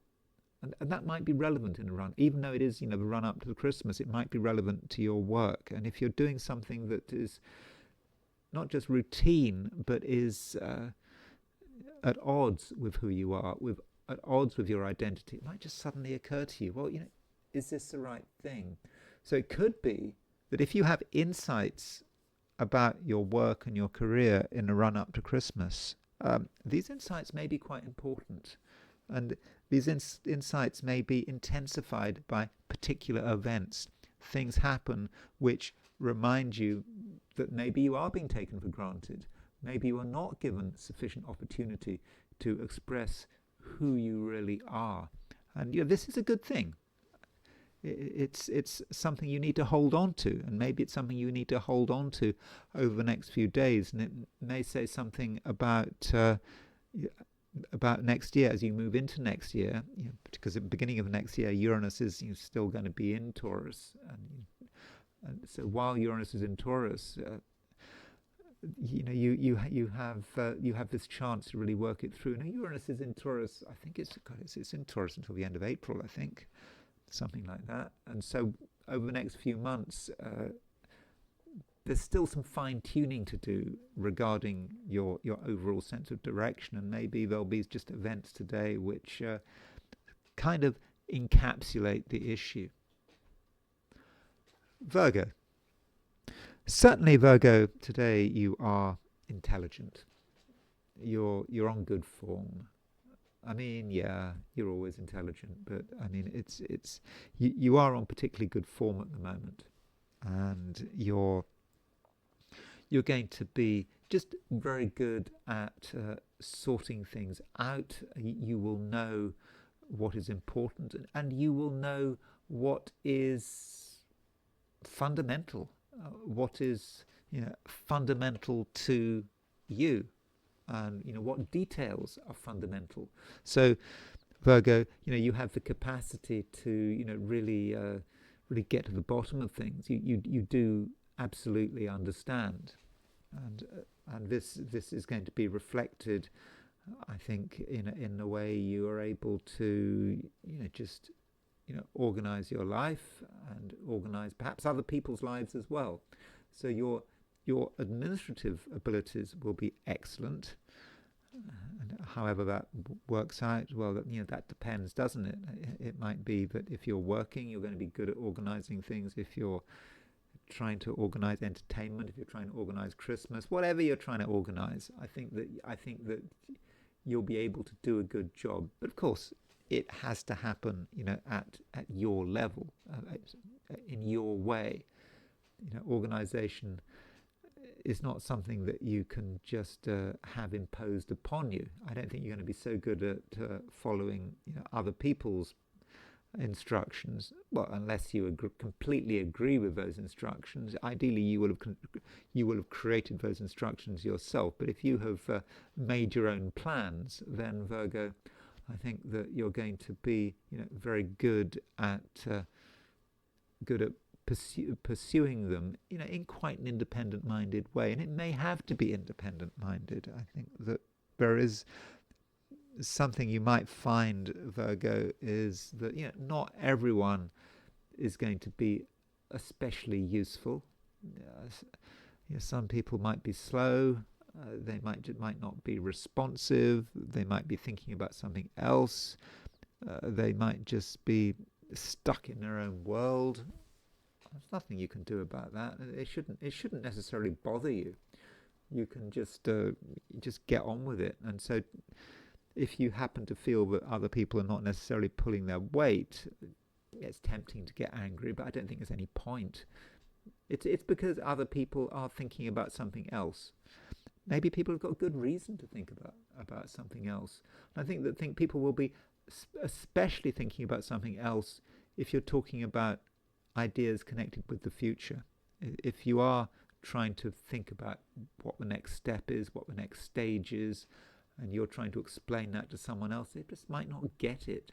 A: And that might be relevant in a run, even though it is, the run up to the Christmas, it might be relevant to your work. And if you're doing something that is not just routine, but is at odds with who you are, at odds with your identity, it might just suddenly occur to you, well, is this the right thing? So it could be that if you have insights about your work and your career in the run up to Christmas, these insights may be quite important. And these insights may be intensified by particular events. Things happen which remind you that maybe you are being taken for granted. Maybe you are not given sufficient opportunity to express who you really are. And this is a good thing. It's something you need to hold on to, and maybe it's something you need to hold on to over the next few days. And it may say something about next year as you move into next year, because at the beginning of next year, Uranus is still going to be in Taurus, and so while Uranus is in Taurus, you have this chance to really work it through. Now Uranus is in Taurus. I think it's in Taurus until the end of April. I think something like that. And so over the next few months, there's still some fine-tuning to do regarding your overall sense of direction, and maybe there'll be just events today which kind of encapsulate the issue. Virgo. Certainly, Virgo, today you are intelligent. You're on good form. I mean, yeah, you're always intelligent, but I mean, you are on particularly good form at the moment, and you're going to be just very good at sorting things out. You will know what is important, and you will know what is fundamental, what is fundamental to you, and what details are fundamental. So, Virgo, you have the capacity to really get to the bottom of things. You do absolutely understand. And this is going to be reflected, I think, in the way you are able to just organize your life and organize perhaps other people's lives as well. So your administrative abilities will be excellent. And however that works out, well, that depends, doesn't it? It might be that if you're working, you're going to be good at organizing things. If you're trying to organize entertainment, if you're trying to organize Christmas, whatever you're trying to organize, I think that you'll be able to do a good job. But of course, it has to happen, at your level, in your way. Organization is not something that you can just have imposed upon you. I don't think you're going to be so good at following other people's instructions, well, unless you completely agree with those instructions. Ideally, you will have created those instructions yourself. But if you have made your own plans, then Virgo, I think that you're going to be very good at pursuing them in quite an independent-minded way. And it may have to be independent-minded. I think that there is something you might find, Virgo, is that not everyone is going to be especially useful. Some people might be slow. They might not be responsive. They might be thinking about something else. They might just be stuck in their own world. There's nothing you can do about that. It shouldn't necessarily bother you. You can just get on with it. And so, if you happen to feel that other people are not necessarily pulling their weight, it's tempting to get angry, but I don't think there's any point. It's because other people are thinking about something else. Maybe people have got good reason to think about something else. And I think people will be especially thinking about something else if you're talking about ideas connected with the future. If you are trying to think about what the next step is, what the next stage is, and you're trying to explain that to someone else, they just might not get it,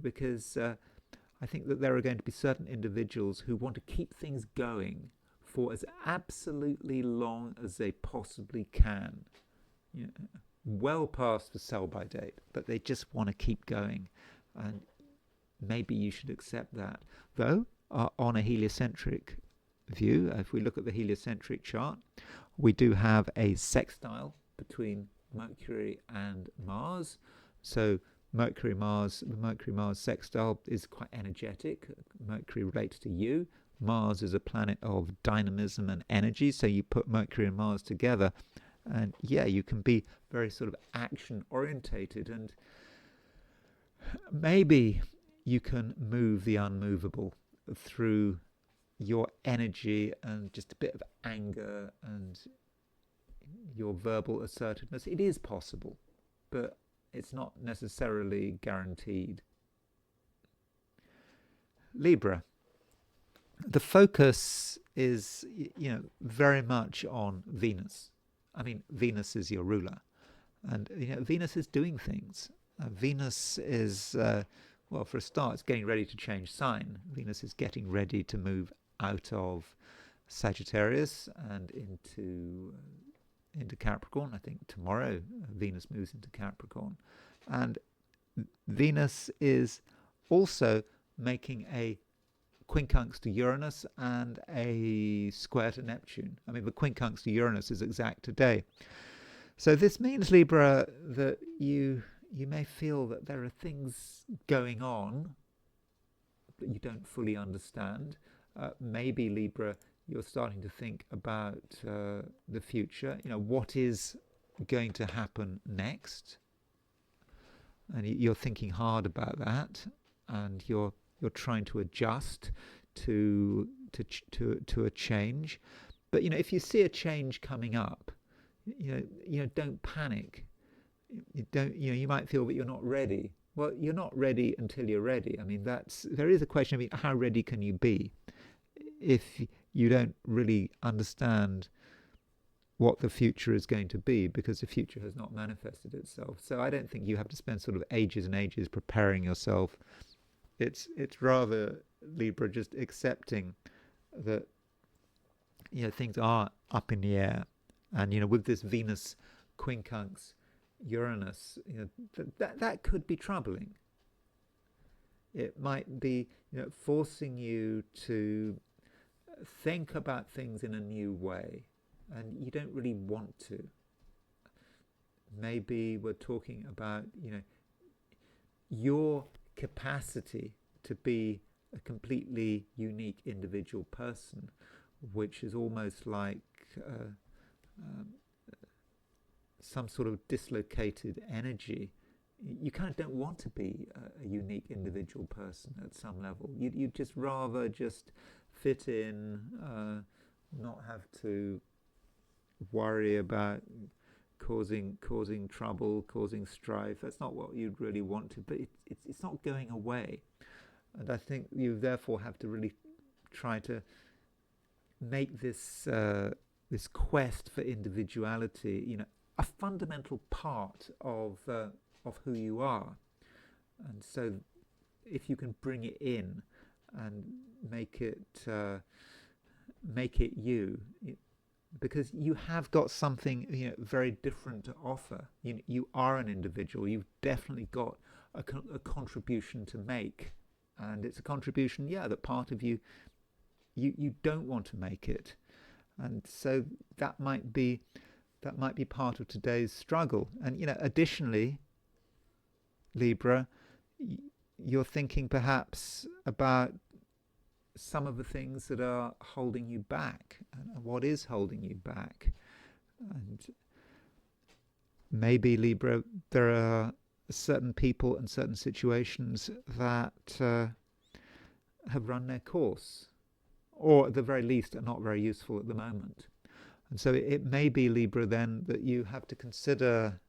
A: because I think that there are going to be certain individuals who want to keep things going for as absolutely long as they possibly can. well past the sell-by date, but they just want to keep going. And maybe you should accept that. Though, on a heliocentric view, if we look at the heliocentric chart, we do have a sextile between Mercury and Mars. So the Mercury-Mars sextile is quite energetic. Mercury relates to you. Mars is a planet of dynamism and energy. So you put Mercury and Mars together, and yeah, you can be very sort of action orientated, and maybe you can move the unmovable through your energy and just a bit of anger and your verbal assertiveness. It is possible, but it's not necessarily guaranteed. Libra. The focus is, very much on Venus. I mean, Venus is your ruler, and Venus is doing things. Venus is, well, for a start, it's getting ready to change sign. Venus is getting ready to move out of Sagittarius and into Capricorn. I think tomorrow Venus moves into Capricorn, and Venus is also making a quincunx to Uranus and a square to Neptune. I mean, the quincunx to Uranus is exact today. So this means, Libra, that you may feel that there are things going on that you don't fully understand. Maybe, Libra, you're starting to think about the future. What is going to happen next? And you're thinking hard about that, and you're trying to adjust to a change. But if you see a change coming up, don't panic. You might feel that you're not ready. Well, you're not ready until you're ready. I mean, there is a question of how ready can you be if you don't really understand what the future is going to be, because the future has not manifested itself. So I don't think you have to spend sort of ages and ages preparing yourself. It's rather, Libra, just accepting that things are up in the air, and with this Venus quincunx Uranus, that could be troubling. It might be forcing you to think about things in a new way, and you don't really want to. Maybe we're talking about your capacity to be a completely unique individual person, which is almost like some sort of dislocated energy. You kind of don't want to be a unique individual person at some level. You'd just rather just fit in, not have to worry about causing trouble, causing strife. That's not what you'd really want to, but it's not going away. And I think you therefore have to really try to make this this quest for individuality, a fundamental part of who you are. And so if you can bring it in and make it you, because you have got something very different to offer. You are an individual. You've definitely got a contribution to make, and it's a contribution, that part of you don't want to make it, and so that might be part of today's struggle. And additionally, Libra, you're thinking perhaps about some of the things that are holding you back, and what is holding you back. And maybe, Libra, there are certain people and certain situations that have run their course, or at the very least are not very useful at the moment. And so it may be, Libra, then, that you have to consider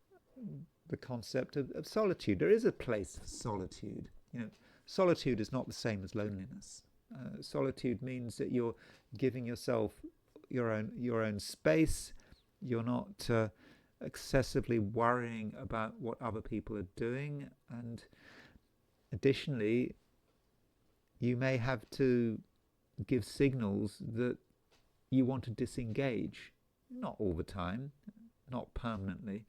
A: the concept of solitude. There is a place for solitude. Solitude is not the same as loneliness. Solitude means that you're giving yourself your own space. You're not excessively worrying about what other people are doing, and additionally, you may have to give signals that you want to disengage. Not all the time, not permanently,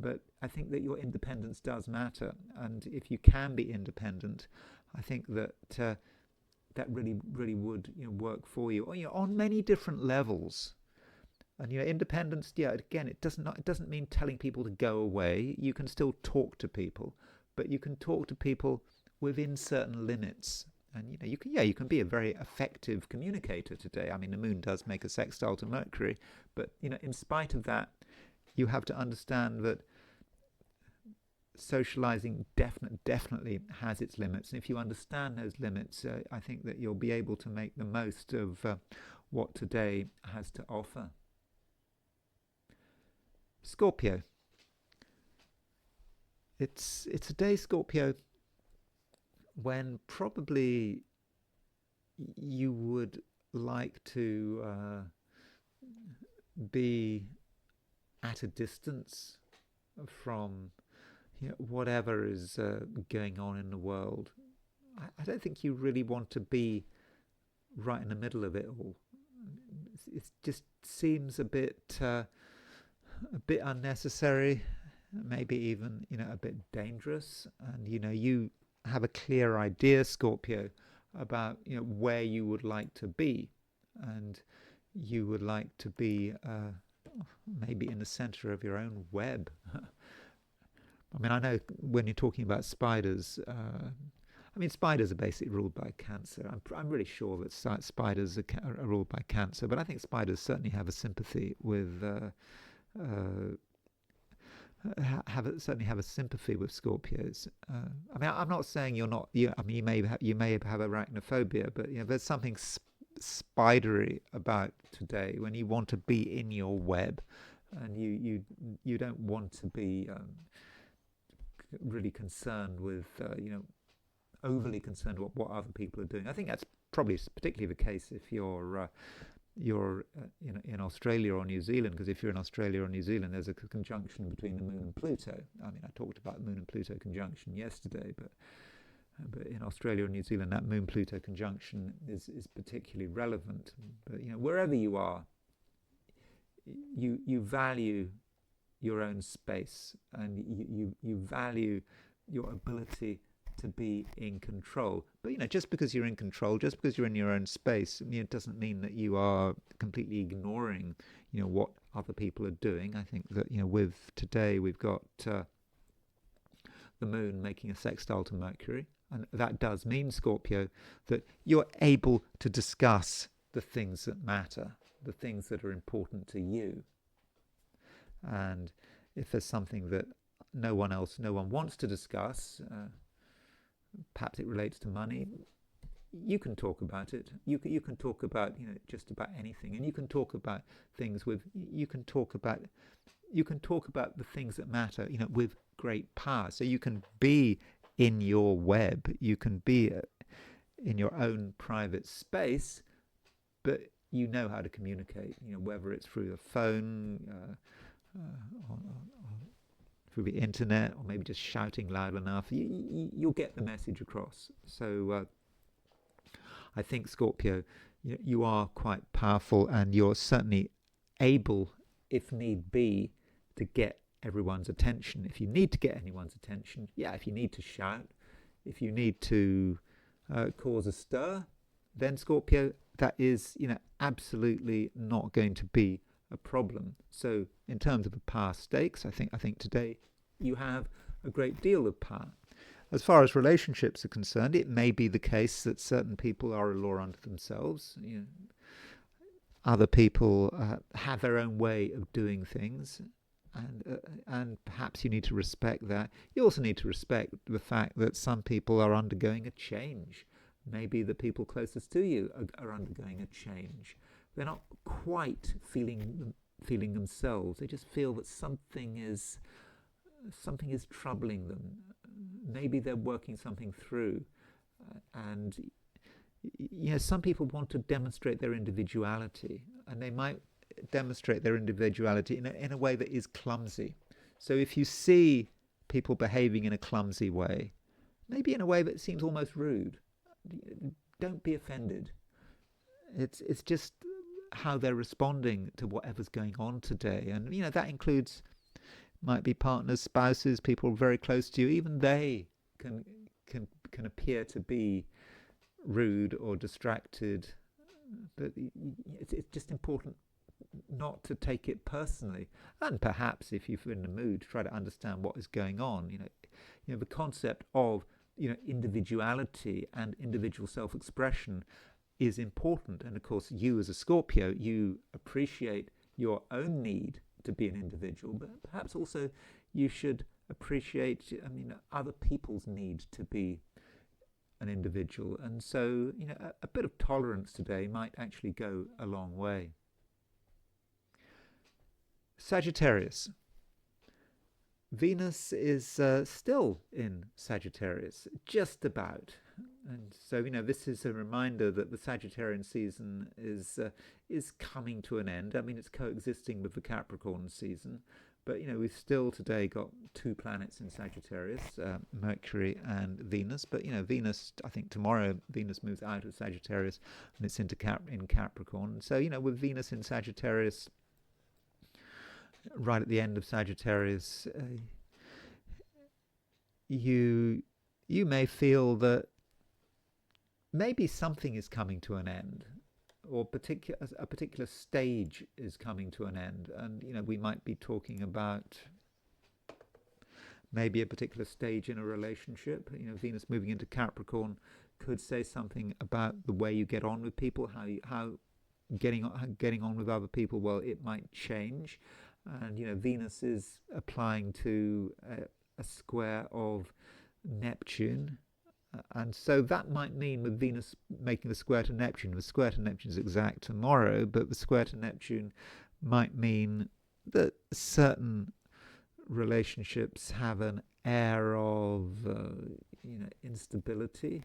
A: but I think that your independence does matter, and if you can be independent, I think that that really would work for you, on many different levels. And independence, yeah, again, it doesn't mean telling people to go away. You can still talk to people, but you can talk to people within certain limits. And you can be a very effective communicator today. I mean, the moon does make a sextile to Mercury, but in spite of that, you have to understand that socializing definitely has its limits. And if you understand those limits, I think that you'll be able to make the most of what today has to offer. Scorpio. It's a day, Scorpio, when probably you would like to be at a distance from whatever is going on in the world. I don't think you really want to be right in the middle of it all. It just seems a bit unnecessary, maybe even a bit dangerous. And you have a clear idea, Scorpio, about where you would like to be, and you would like to be maybe in the center of your own web. I mean, I know when you're talking about spiders, spiders are basically ruled by Cancer. I'm really sure that spiders are ruled by Cancer, but I think spiders certainly have a sympathy with certainly have a sympathy with Scorpios. I mean, I'm not saying you're not. I mean, you may have arachnophobia, but there's something spidery about today when you want to be in your web, and you don't want to be really concerned with overly concerned with what other people are doing. I think that's probably particularly the case if you're in Australia or New Zealand, because if you're in Australia or New Zealand, there's a conjunction between the moon and Pluto. I mean, I talked about moon and Pluto conjunction yesterday, but in Australia or New Zealand, that moon-Pluto conjunction is particularly relevant. But wherever you are, you value your own space, and you value your ability to be in control. But just because you're in control, just because you're in your own space, it doesn't mean that you are completely ignoring what other people are doing. I think that with today we've got the moon making a sextile to Mercury, and that does mean, Scorpio, that you're able to discuss the things that matter, the things that are important to you. And if there's something that no one wants to discuss, perhaps it relates to money, you can talk about it. You can talk about just about anything, and you can talk about things you can talk about the things that matter with great power. So you can be in your web, you can be in your own private space, but you know how to communicate, whether it's through the phone, or through the internet, or maybe just shouting loud enough. You'll get the message across. So I think, Scorpio, you are quite powerful, and you're certainly able, if need be, to get everyone's attention. If you need to get anyone's attention, if you need to shout, if you need to cause a stir, then, Scorpio, that is absolutely not going to be a problem. So in terms of the power stakes, I think today you have a great deal of power. As far as relationships are concerned, it may be the case that certain people are a law unto themselves. Other people have their own way of doing things, and perhaps you need to respect that. You also need to respect the fact that some people are undergoing a change. Maybe the people closest to you are undergoing a change. They're not quite feeling themselves. They just feel that something is troubling them. Maybe they're working something through, and some people want to demonstrate their individuality, and they might demonstrate their individuality in a way that is clumsy. So if you see people behaving in a clumsy way, maybe in a way that seems almost rude, don't be offended. It's just how they're responding to whatever's going on today, and that includes might be partners, spouses, people very close to you. Even they can appear to be rude or distracted, but it's just important not to take it personally, and perhaps if you're in the mood, try to understand what is going on. The concept of individuality and individual self-expression is important, and of course, you as a Scorpio, you appreciate your own need to be an individual, but perhaps also you should appreciate, other people's need to be an individual, and so a bit of tolerance today might actually go a long way. Sagittarius. Venus is still in Sagittarius, just about. And so, this is a reminder that the Sagittarian season is coming to an end. It's coexisting with the Capricorn season, but, we've still today got two planets in Sagittarius, Mercury and Venus. But, Venus, I think tomorrow Venus moves out of Sagittarius and it's into in Capricorn. So, with Venus in Sagittarius, right at the end of Sagittarius, you may feel that maybe something is coming to an end, or a particular stage is coming to an end, and we might be talking about maybe a particular stage in a relationship. Venus moving into Capricorn could say something about the way you get on with people, how getting on with other people. Well, it might change. And Venus is applying to a square of Neptune, and so that might mean, with Venus making the square to Neptune, the square to Neptune is exact tomorrow, but the square to Neptune might mean that certain relationships have an air of instability.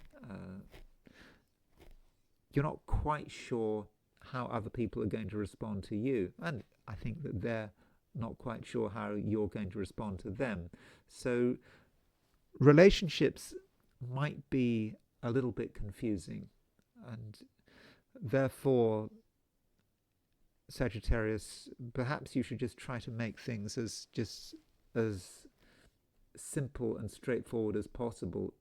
A: You're not quite sure how other people are going to respond to you, and I think that they're not quite sure how you're going to respond to them. So relationships might be a little bit confusing, and therefore, Sagittarius, perhaps you should just try to make things as simple and straightforward as possible.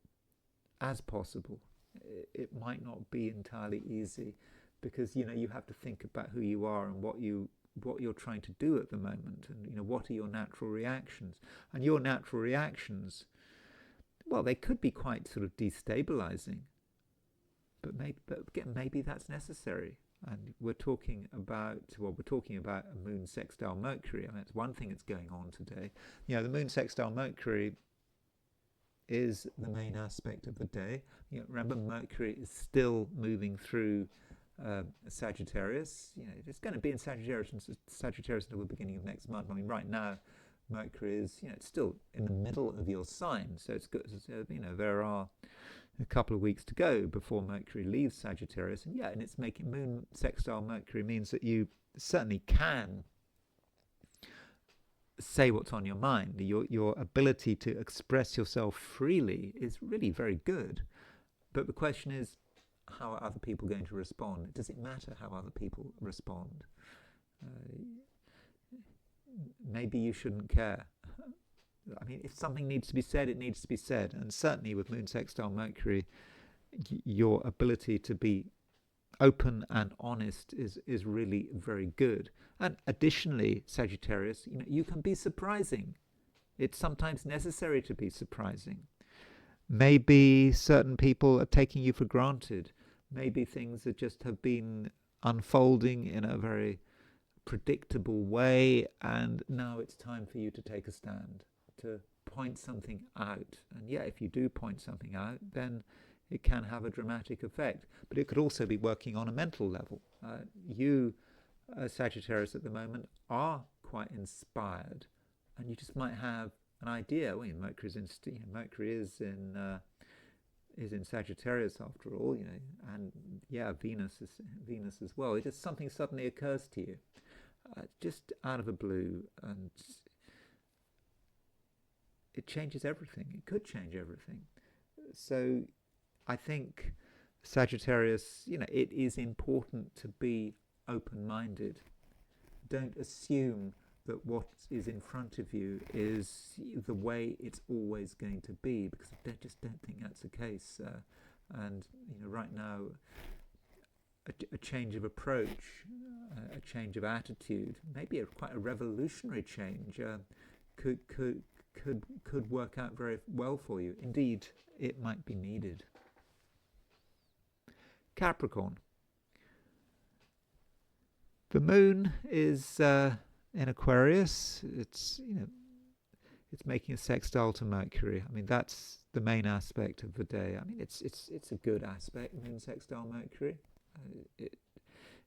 A: It might not be entirely easy, because you have to think about who you are and what you're trying to do at the moment, and what are your natural reactions. And your natural reactions, well, they could be quite sort of destabilizing, but maybe that's necessary. And we're talking about a moon sextile Mercury. That's one thing that's going on today. The moon sextile Mercury is the main aspect of the day. Remember, Mercury is still moving through Sagittarius. It's going to be in Sagittarius until the beginning of next month. Right now, Mercury is, it's still in the middle of your sign, so it's good. There are a couple of weeks to go before Mercury leaves Sagittarius, and it's making moon sextile Mercury means that you certainly can say what's on your mind. Your ability to express yourself freely is really very good, but the question is, how are other people going to respond? Does it matter how other people respond? Maybe you shouldn't care. If something needs to be said, it needs to be said. And certainly with moon sextile Mercury, your ability to be open and honest is really very good. And additionally, Sagittarius, you can be surprising. It's sometimes necessary to be surprising. Maybe certain people are taking you for granted. Maybe things that just have been unfolding in a very predictable way, and now it's time for you to take a stand, to point something out. And if you do point something out, then it can have a dramatic effect. But it could also be working on a mental level. You, Sagittarius, at the moment are quite inspired, and you just might have an idea. Mercury is in Sagittarius after all, and Venus as well. It just something suddenly occurs to you, just out of the blue, and it changes everything. It could change everything. So I think Sagittarius, it is important to be open-minded. Don't assume that what is in front of you is the way it's always going to be, because I just don't think that's the case. And right now, a change of approach, a change of attitude, maybe quite a revolutionary change, could work out very well for you. Indeed, it might be needed. Capricorn. The moon is in Aquarius. It's making a sextile to Mercury. I mean, that's the main aspect of the day. I mean, it's a good aspect, moon sextile Mercury.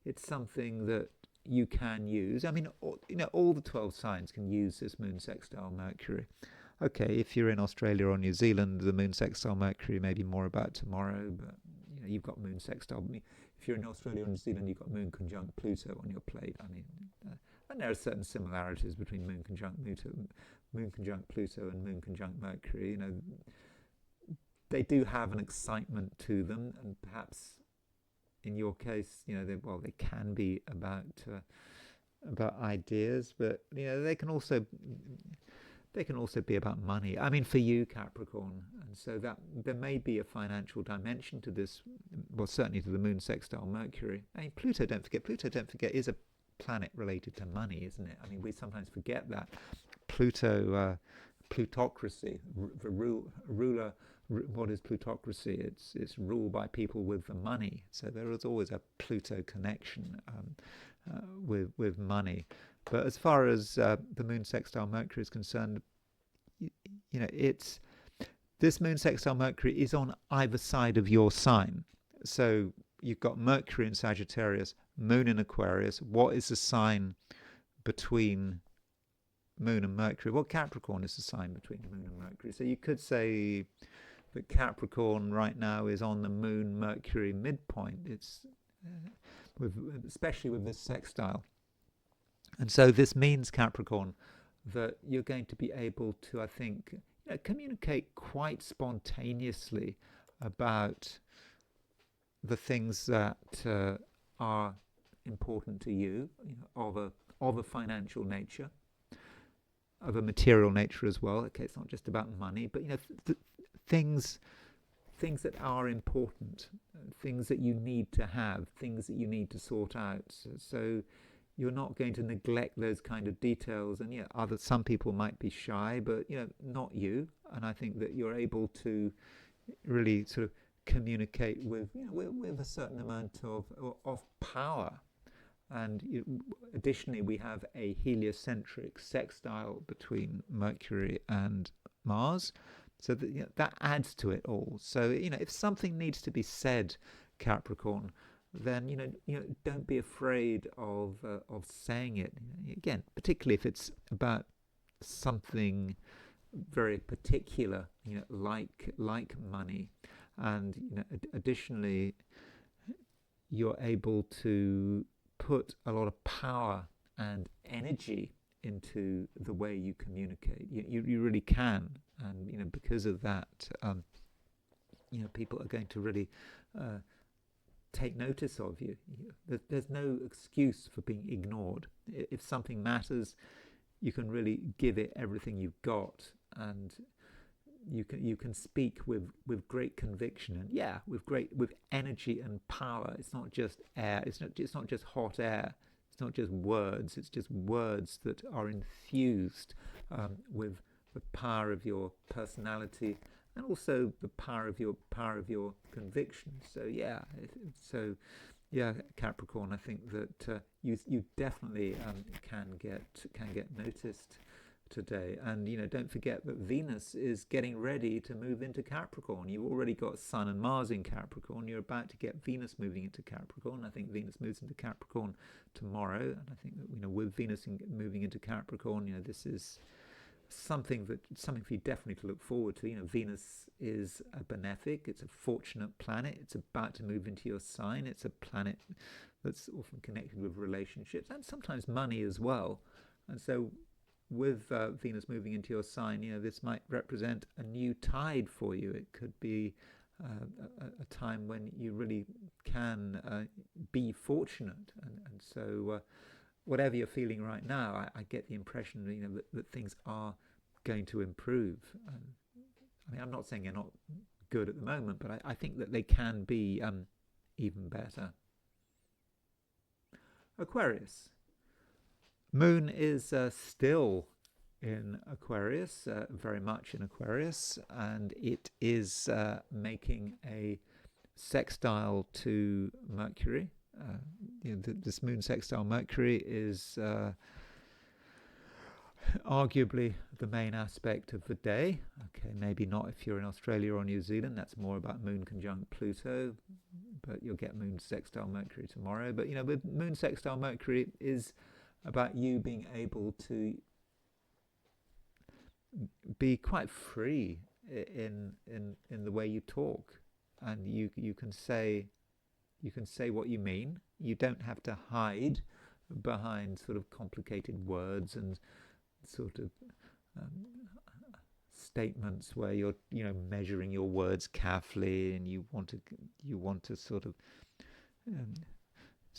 A: It's something that you can use. I mean, all the 12 signs can use this moon sextile Mercury. Okay, if you're in Australia or New Zealand, the moon sextile Mercury may be more about tomorrow, but you've got moon sextile. If you're in Australia or New Zealand, you've got moon conjunct Pluto on your plate. I mean, and there are certain similarities between moon conjunct Pluto and moon conjunct Mercury. They do have an excitement to them, and perhaps in your case, they can be about ideas, but they can also be about money. I mean, for you, Capricorn, and so that there may be a financial dimension to this. Well, certainly to the moon sextile Mercury. I mean, Pluto, don't forget, is a planet related to money, isn't it? I mean, we sometimes forget that. Pluto, plutocracy, ruler. What is plutocracy? It's ruled by people with the money. So there is always a Pluto connection with money. But as far as the moon sextile Mercury is concerned, this moon sextile Mercury is on either side of your sign. So you've got Mercury in Sagittarius, moon in Aquarius. What is the sign between moon and Mercury? Well, Capricorn is the sign between moon and Mercury. So you could say that Capricorn right now is on the moon Mercury midpoint. It's especially with this sextile. And so this means, Capricorn, that you're going to be able to, I think, communicate quite spontaneously about the things that are important to you, of a financial nature, of a material nature as well. Okay, it's not just about money, but things that are important, things that you need to have, things that you need to sort out. So you're not going to neglect those kind of details. And some people might be shy, but not you. And I think that you're able to really sort of communicate with a certain amount of power. And additionally, we have a heliocentric sextile between Mercury and Mars. So that adds to it all. So if something needs to be said, Capricorn, then don't be afraid of saying it. Again, particularly if it's about something very particular, like money, and additionally, you're able to put a lot of power and energy into the way you communicate. You really can, and because of that, people are going to really take notice of you. There's no excuse for being ignored. If something matters, you can really give it everything you've got, and you can speak with great conviction, and with energy and power. It's not just air. It's not just hot air. It's not just words. It's just words that are infused with the power of your personality, and also the power of your conviction. So Capricorn, I think that you definitely can get noticed today. And don't forget that Venus is getting ready to move into Capricorn. You've already got Sun and Mars in Capricorn. You're about to get Venus moving into Capricorn. I think Venus moves into Capricorn tomorrow, and I think that with Venus moving into Capricorn, this is something for you definitely to look forward to. Venus is a benefic. It's a fortunate planet. It's about to move into your sign. It's a planet that's often connected with relationships and sometimes money as well. And so with Venus moving into your sign, this might represent a new tide for you. It could be a time when you really can be fortunate, and so whatever you're feeling right now, I get the impression that things are going to improve. I mean, I'm not saying you're not good at the moment, but I think that they can be even better. Aquarius. Moon is still in Aquarius, very much in Aquarius, and it is making a sextile to Mercury. This moon sextile Mercury is arguably the main aspect of the day. Okay, maybe not if you're in Australia or New Zealand. That's more about moon conjunct Pluto, but you'll get moon sextile Mercury tomorrow. But with moon sextile Mercury is about you being able to be quite free in the way you talk, and you can say what you mean. You don't have to hide behind sort of complicated words and sort of statements where you're measuring your words carefully, and you want to sort of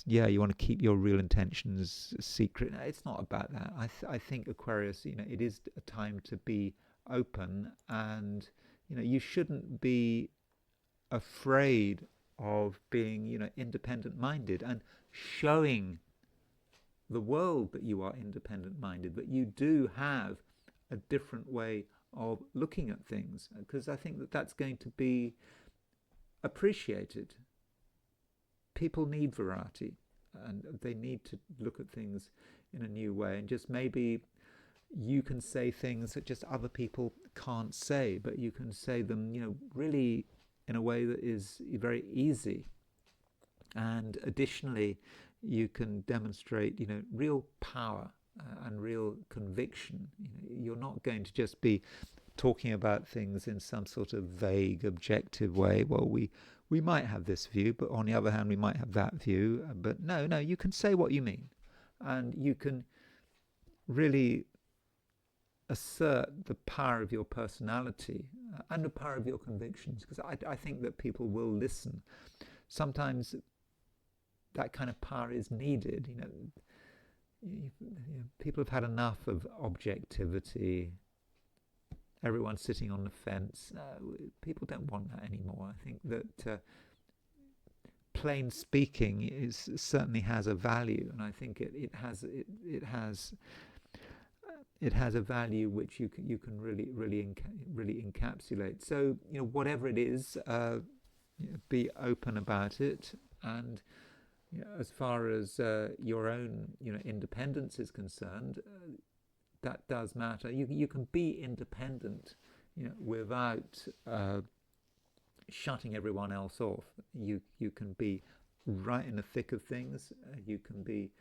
A: you want to keep your real intentions secret. No, it's not about that. I think Aquarius, it is a time to be open, and you shouldn't be afraid of being independent minded and showing the world that you are independent minded, that you do have a different way of looking at things, because I think that that's going to be appreciated. People need variety, and they need to look at things in a new way, and just maybe you can say things that just other people can't say, but you can say them really in a way that is very easy. And additionally, you can demonstrate real power and real conviction. You're not going to just be talking about things in some sort of vague, objective way. Well, we might have this view, but on the other hand, we might have that view. But no, you can say what you mean, and you can really assert the power of your personality and the power of your convictions, because I think that people will listen. Sometimes that kind of power is needed. People have had enough of objectivity. Everyone's sitting on the fence. People don't want that anymore. I think that plain speaking certainly has a value, and I think it has a value which you can really encapsulate. So whatever it is, be open about it, and as far as your own independence is concerned, that does matter. You can be independent without shutting everyone else off. You can be right in the thick of things. You can be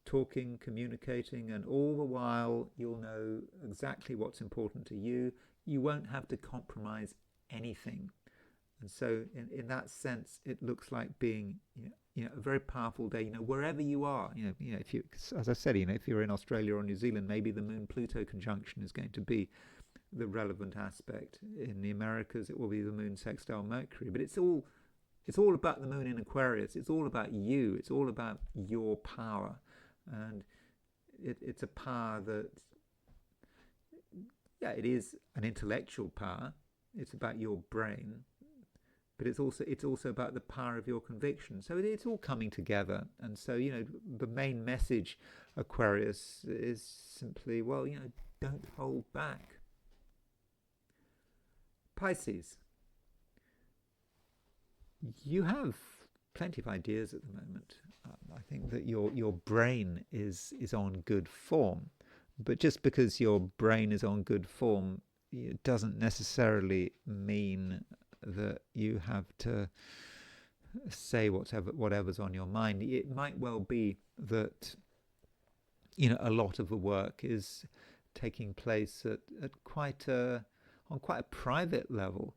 A: talking, communicating, and all the while you'll know exactly what's important to you. You won't have to compromise anything. And so in that sense, it looks like being a very powerful day, wherever you are. If you, as I said, if you're in Australia or New Zealand, maybe the Moon-Pluto conjunction is going to be the relevant aspect. In the Americas, it will be the Moon sextile Mercury. But it's all about the Moon in Aquarius. It's all about you. It's all about your power. And it's a power that, it is an intellectual power. It's about your brain, but it's also about the power of your conviction. So it's all coming together. And so the main message, Aquarius, is simply, don't hold back. Pisces, you have plenty of ideas at the moment. I think that your brain is on good form, but just because your brain is on good form, it doesn't necessarily mean that you have to say whatever's on your mind. It might well be that a lot of the work is taking place at quite a private level,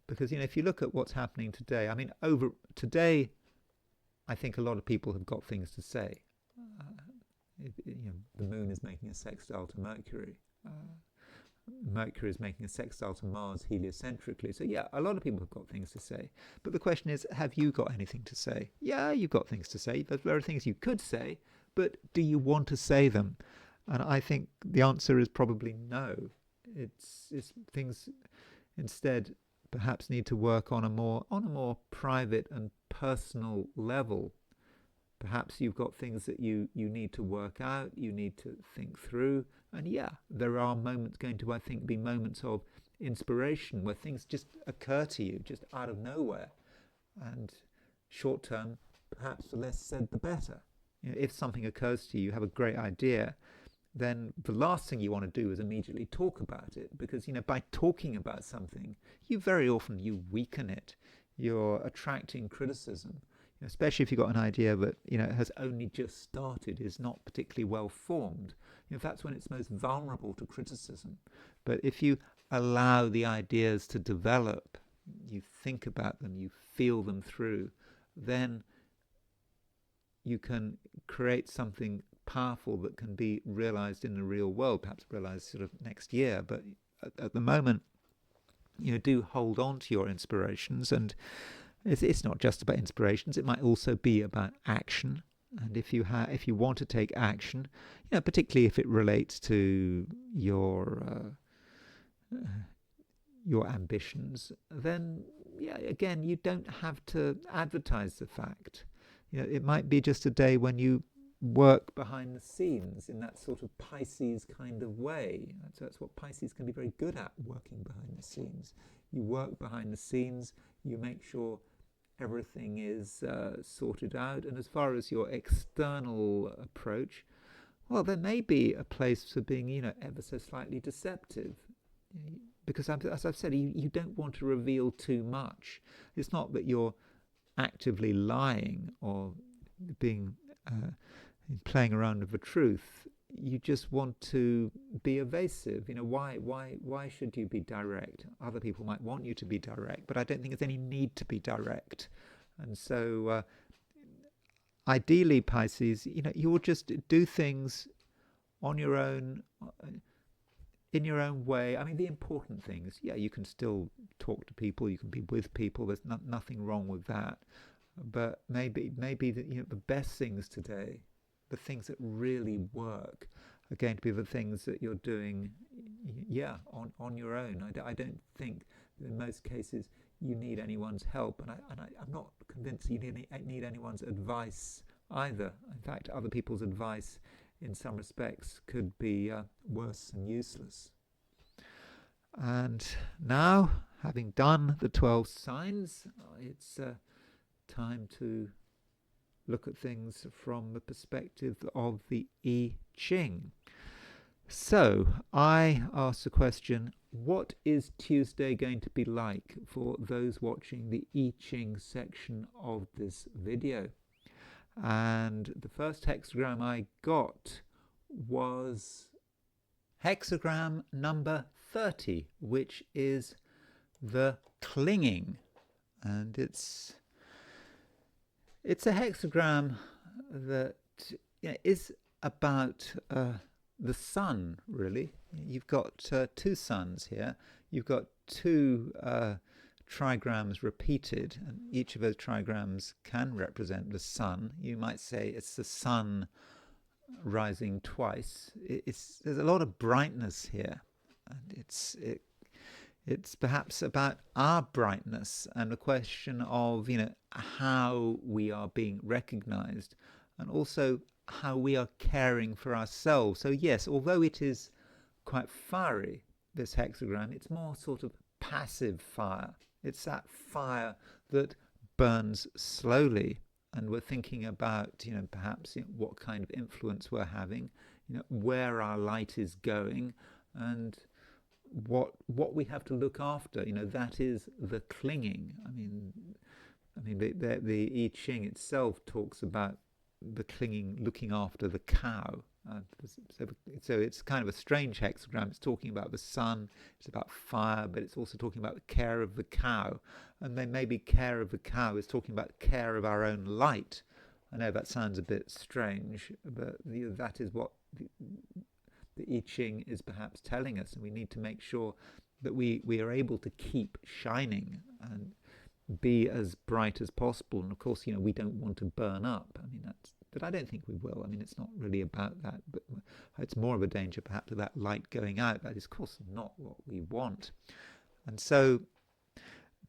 A: because if you look at what's happening today, over today, I think a lot of people have got things to say. The Moon is making a sextile to Mercury. Mercury is making a sextile to Mars heliocentrically. So a lot of people have got things to say. But the question is, have you got anything to say? Yeah, you've got things to say. There are things you could say, but do you want to say them? And I think the answer is probably no. It's things instead perhaps need to work on a more private and personal level. Perhaps you've got things that you need to work out, you need to think through. And yeah, there are moments going to, I think, be moments of inspiration where things just occur to you just out of nowhere. And short term, perhaps the less said the better. If something occurs to you, you have a great idea, then the last thing you want to do is immediately talk about it, because by talking about something, you very often weaken it. You're attracting criticism, especially if you've got an idea that has only just started, is not particularly well formed. That's when it's most vulnerable to criticism. But if you allow the ideas to develop, you think about them, you feel them through, then you can create something powerful that can be realized in the real world, perhaps realized sort of next year. But at the moment, do hold on to your inspirations. And it's not just about inspirations, it might also be about action. And if you want to take action, particularly if it relates to your ambitions, then again, you don't have to advertise the fact. It might be just a day when you work behind the scenes in that sort of Pisces kind of way. That's what Pisces can be very good at, working behind the scenes. You work behind the scenes, you make sure everything is sorted out. And as far as your external approach, well, there may be a place for being, ever so slightly deceptive. Because as I've said, you don't want to reveal too much. It's not that you're actively lying or being playing around with the truth. You just want to be evasive. Why should you be direct? Other people might want you to be direct, but I don't think there's any need to be direct. And so ideally, Pisces, you'll just do things on your own, in your own way. I mean, the important things, you can still talk to people, you can be with people, there's nothing wrong with that. But maybe the best things today, the things that really work, are going to be the things that you're doing, on your own. I don't think that in most cases you need anyone's help, and I'm not convinced you need anyone's advice either. In fact, other people's advice in some respects could be worse and useless. And now, having done the 12 signs, it's time to look at things from the perspective of the I Ching. So I asked the question, what is Tuesday going to be like for those watching the I Ching section of this video? And the first hexagram I got was hexagram number 30, which is the clinging. And it's a hexagram that is about the sun, really. You've got two suns here. You've got two trigrams repeated, and each of those trigrams can represent the sun. You might say it's the sun rising twice. There's a lot of brightness here, and it's perhaps about our brightness and the question of how we are being recognized, and also how we are caring for ourselves. So yes, although it is quite fiery, this hexagram, it's more sort of passive fire. It's that fire that burns slowly, and we're thinking about perhaps what kind of influence we're having, where our light is going, and what we have to look after. That is the clinging. I mean the I Ching itself talks about the clinging, looking after the cow. So it's kind of a strange hexagram. It's talking about the sun, it's about fire, but it's also talking about the care of the cow. And then maybe care of the cow is talking about care of our own light. I know that sounds a bit strange, but that is what the I Ching is perhaps telling us, and we need to make sure that we are able to keep shining and be as bright as possible. And of course, we don't want to burn up. I mean, But I don't think we will. I mean, it's not really about that, but it's more of a danger perhaps of that light going out. That is, of course, not what we want. And so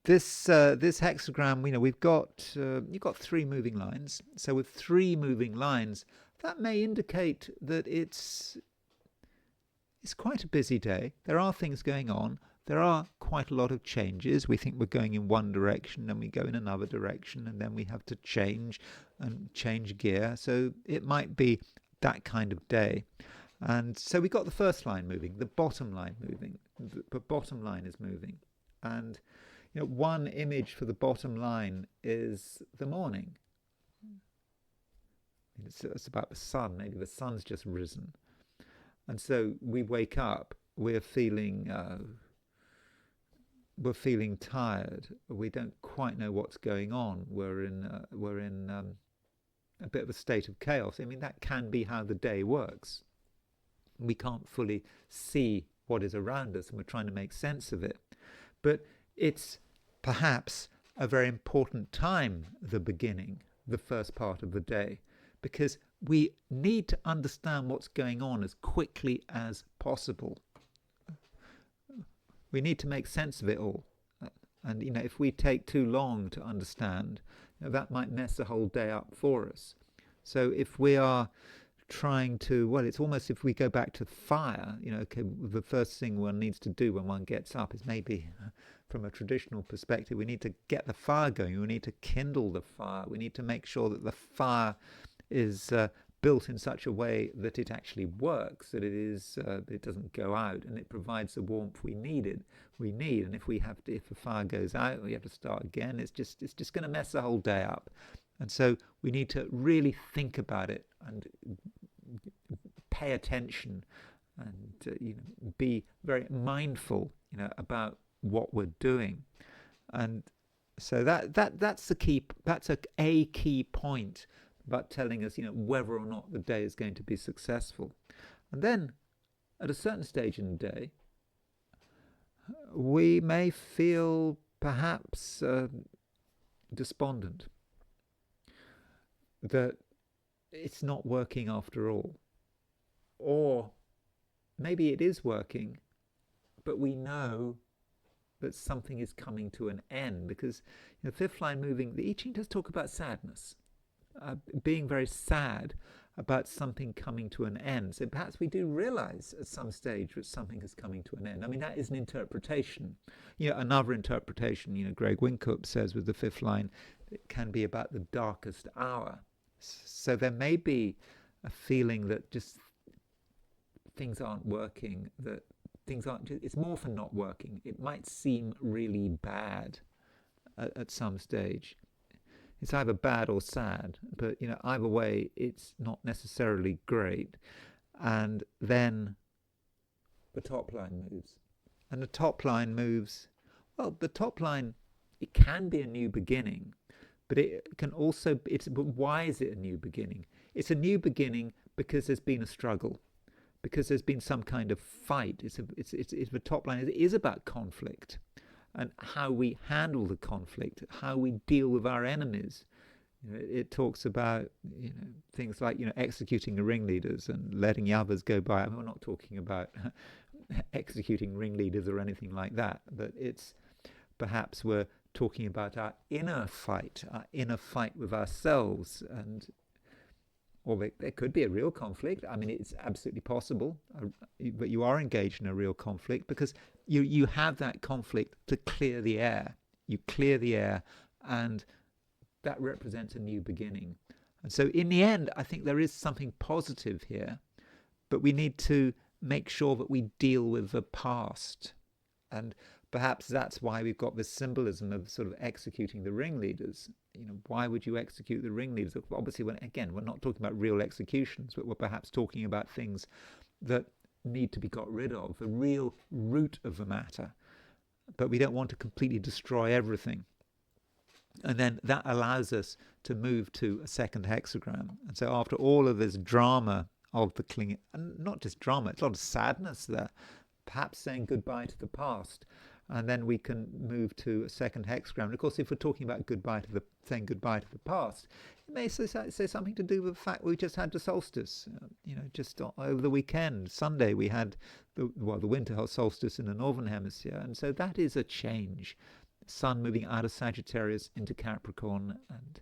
A: this hexagram, we've got you've got 3 moving lines. So with 3 moving lines, that may indicate that it's quite a busy day. There are things going on. There are quite a lot of changes. We think we're going in one direction, and we go in another direction, and then we have to change gear. So it might be that kind of day. And so we got the first line moving, the bottom line moving. The bottom line is moving. And one image for the bottom line is the morning. It's about the sun. Maybe the sun's just risen. And so we wake up, we're feeling tired. We don't quite know what's going on. We're in a bit of a state of chaos. I mean, that can be how the day works. We can't fully see what is around us, and we're trying to make sense of it. But it's perhaps a very important time, the beginning, the first part of the day, because we need to understand what's going on as quickly as possible. We need to make sense of it all. And, if we take too long to understand, that might mess the whole day up for us. So if we are trying to, it's almost if we go back to fire, okay, the first thing one needs to do when one gets up is maybe, from a traditional perspective, we need to get the fire going. We need to kindle the fire. We need to make sure that the fire is built in such a way that it actually works, that it doesn't go out, and it provides the warmth we need. And if the fire goes out, we have to start again. It's just going to mess the whole day up. And so we need to really think about it and pay attention and be very mindful about what we're doing. And so that's the key. That's a key point about telling us whether or not the day is going to be successful. And then at a certain stage in the day, we may feel perhaps despondent, that it's not working after all. Or maybe it is working, but we know that something is coming to an end, because fifth line moving, the I Ching does talk about sadness, being very sad about something coming to an end. So perhaps we do realize at some stage that something is coming to an end. I mean, that is an interpretation. Another interpretation, Greg Winkup says with the fifth line, it can be about the darkest hour. So there may be a feeling that just things aren't working, that things aren't, it's more for not working. It might seem really bad at some stage. It's either bad or sad, but either way, it's not necessarily great. And then the top line moves. And the top line moves, the top line, it can be a new beginning, but it can also, but why is it a new beginning? It's a new beginning because there's been a struggle, because there's been some kind of fight. It's the top line is about conflict, and how we handle the conflict, how we deal with our enemies. It talks about things like executing the ringleaders and letting the others go by. I mean, we're not talking about executing ringleaders or anything like that, but it's perhaps we're talking about our inner fight with ourselves, or there could be a real conflict. I mean, it's absolutely possible, but you are engaged in a real conflict because you have that conflict to clear the air. You clear the air, and that represents a new beginning. And so in the end, I think there is something positive here, but we need to make sure that we deal with the past. And perhaps that's why we've got this symbolism of sort of executing the ringleaders. Why would you execute the ringleaders? Obviously, we're not talking about real executions, but we're perhaps talking about things that need to be got rid of, the real root of the matter. But we don't want to completely destroy everything. And then that allows us to move to a second hexagram. And so after all of this drama of the clinging, and not just drama, it's a lot of sadness there, perhaps saying goodbye to the past, and then we can move to a second hexagram. And of course, if we're talking about saying goodbye to the past, it may say something to do with the fact we just had the solstice. Just over the weekend, Sunday, we had the winter solstice in the northern hemisphere, and so that is a change. Sun moving out of Sagittarius into Capricorn, and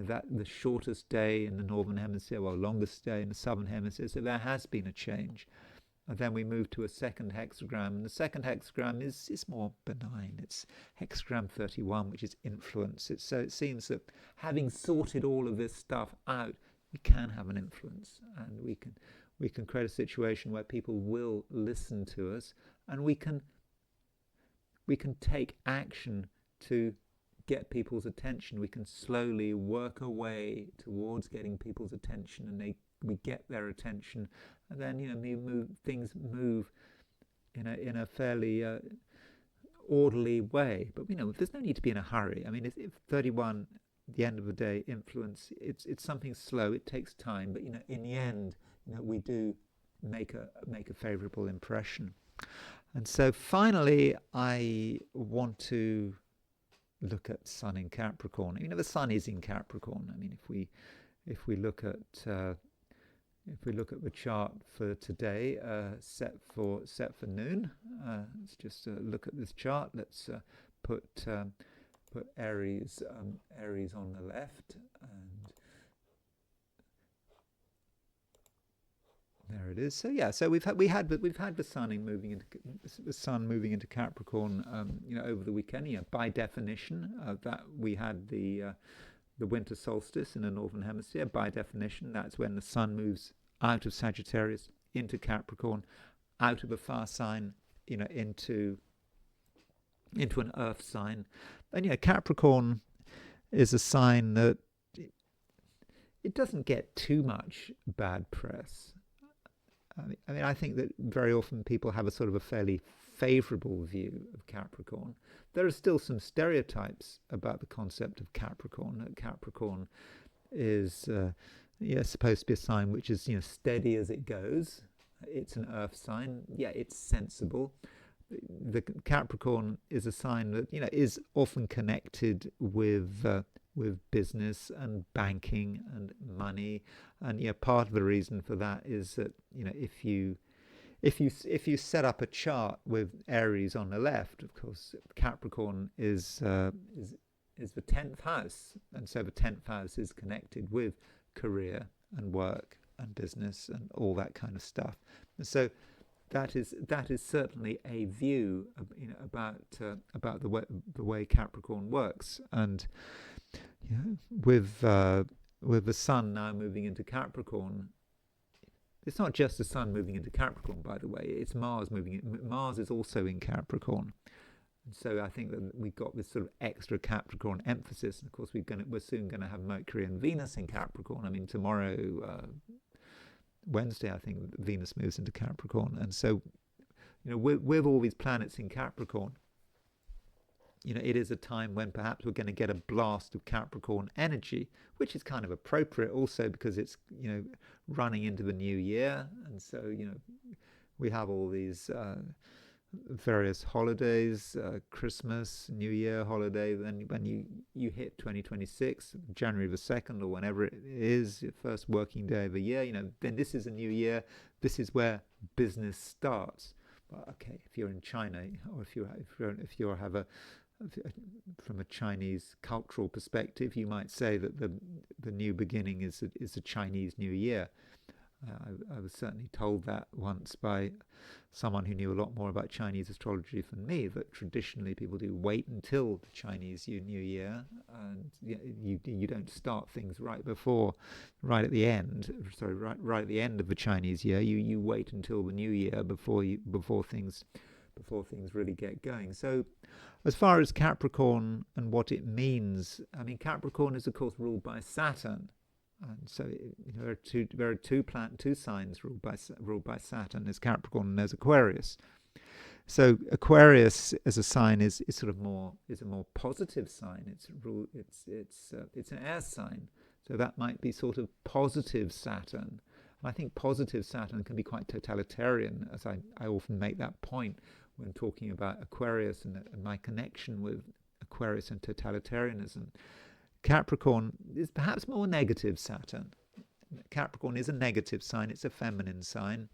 A: that the shortest day in the northern hemisphere, longest day in the southern hemisphere. So there has been a change. And then we move to a second hexagram, and the second hexagram is more benign. It's hexagram 31, which is influence. So it seems that having sorted all of this stuff out, we can have an influence, and we can create a situation where people will listen to us, and we can take action to get people's attention. We can slowly work our way towards getting people's attention, and we get their attention, and then things move in a fairly orderly way. But there's no need to be in a hurry. I mean, if 31, the end of the day, influence, it's something slow. It takes time, but in the end, we do make a favourable impression. And so finally, I want to look at Sun in Capricorn. The Sun is in Capricorn. I mean, if we look at the chart for today, set for noon, let's just look at this chart. Let's put Aries on the left, and there it is. So we've had the Sun moving into Capricorn, over the weekend. By definition, that we had the winter solstice in the northern hemisphere. By definition, that's when the Sun moves out of Sagittarius into Capricorn, out of a fire sign, into an earth sign. And Capricorn is a sign that it doesn't get too much bad press. I think that very often people have a sort of a fairly favourable view of Capricorn. There are still some stereotypes about the concept of Capricorn. Capricorn is supposed to be a sign which is steady as it goes. It's an earth sign. It's sensible. The Capricorn is a sign that is often connected with business and banking and money, and part of the reason for that is that if you set up a chart with Aries on the left, of course Capricorn is the 10th house, and so the 10th house is connected with career and work and business and all that kind of stuff. And so that is certainly a view about the way Capricorn works. And with the Sun now moving into Capricorn, it's not just the Sun moving into Capricorn, by the way. It's Mars moving in. Mars is also in Capricorn. And so I think that we've got this sort of extra Capricorn emphasis. And of course, we're soon going to have Mercury and Venus in Capricorn. I mean, tomorrow, Wednesday, I think Venus moves into Capricorn. And so, with all these planets in Capricorn, it is a time when perhaps we're going to get a blast of Capricorn energy, which is kind of appropriate also because it's, running into the new year. And so, we have all these various holidays, Christmas, New Year holiday. Then when you hit 2026, January the 2nd or whenever it is, your first working day of the year, then this is a new year. This is where business starts. Well, okay, if you're in China, or if you have from a Chinese cultural perspective, you might say that the new beginning is a Chinese New Year. I was certainly told that once by someone who knew a lot more about Chinese astrology than me, that traditionally people do wait until the Chinese New Year, and you don't start things right at the end of the Chinese year. You wait until the New Year before things really get going. So as far as Capricorn and what it means, I mean, Capricorn is of course ruled by Saturn. And so there are two signs ruled by Saturn. There's Capricorn and there's Aquarius. So Aquarius as a sign is a more positive sign. It's an air sign. So that might be sort of positive Saturn. And I think positive Saturn can be quite totalitarian, as I often make that point, when talking about Aquarius and my connection with Aquarius and totalitarianism. Capricorn is perhaps more negative Saturn. Capricorn is a negative sign, it's a feminine sign,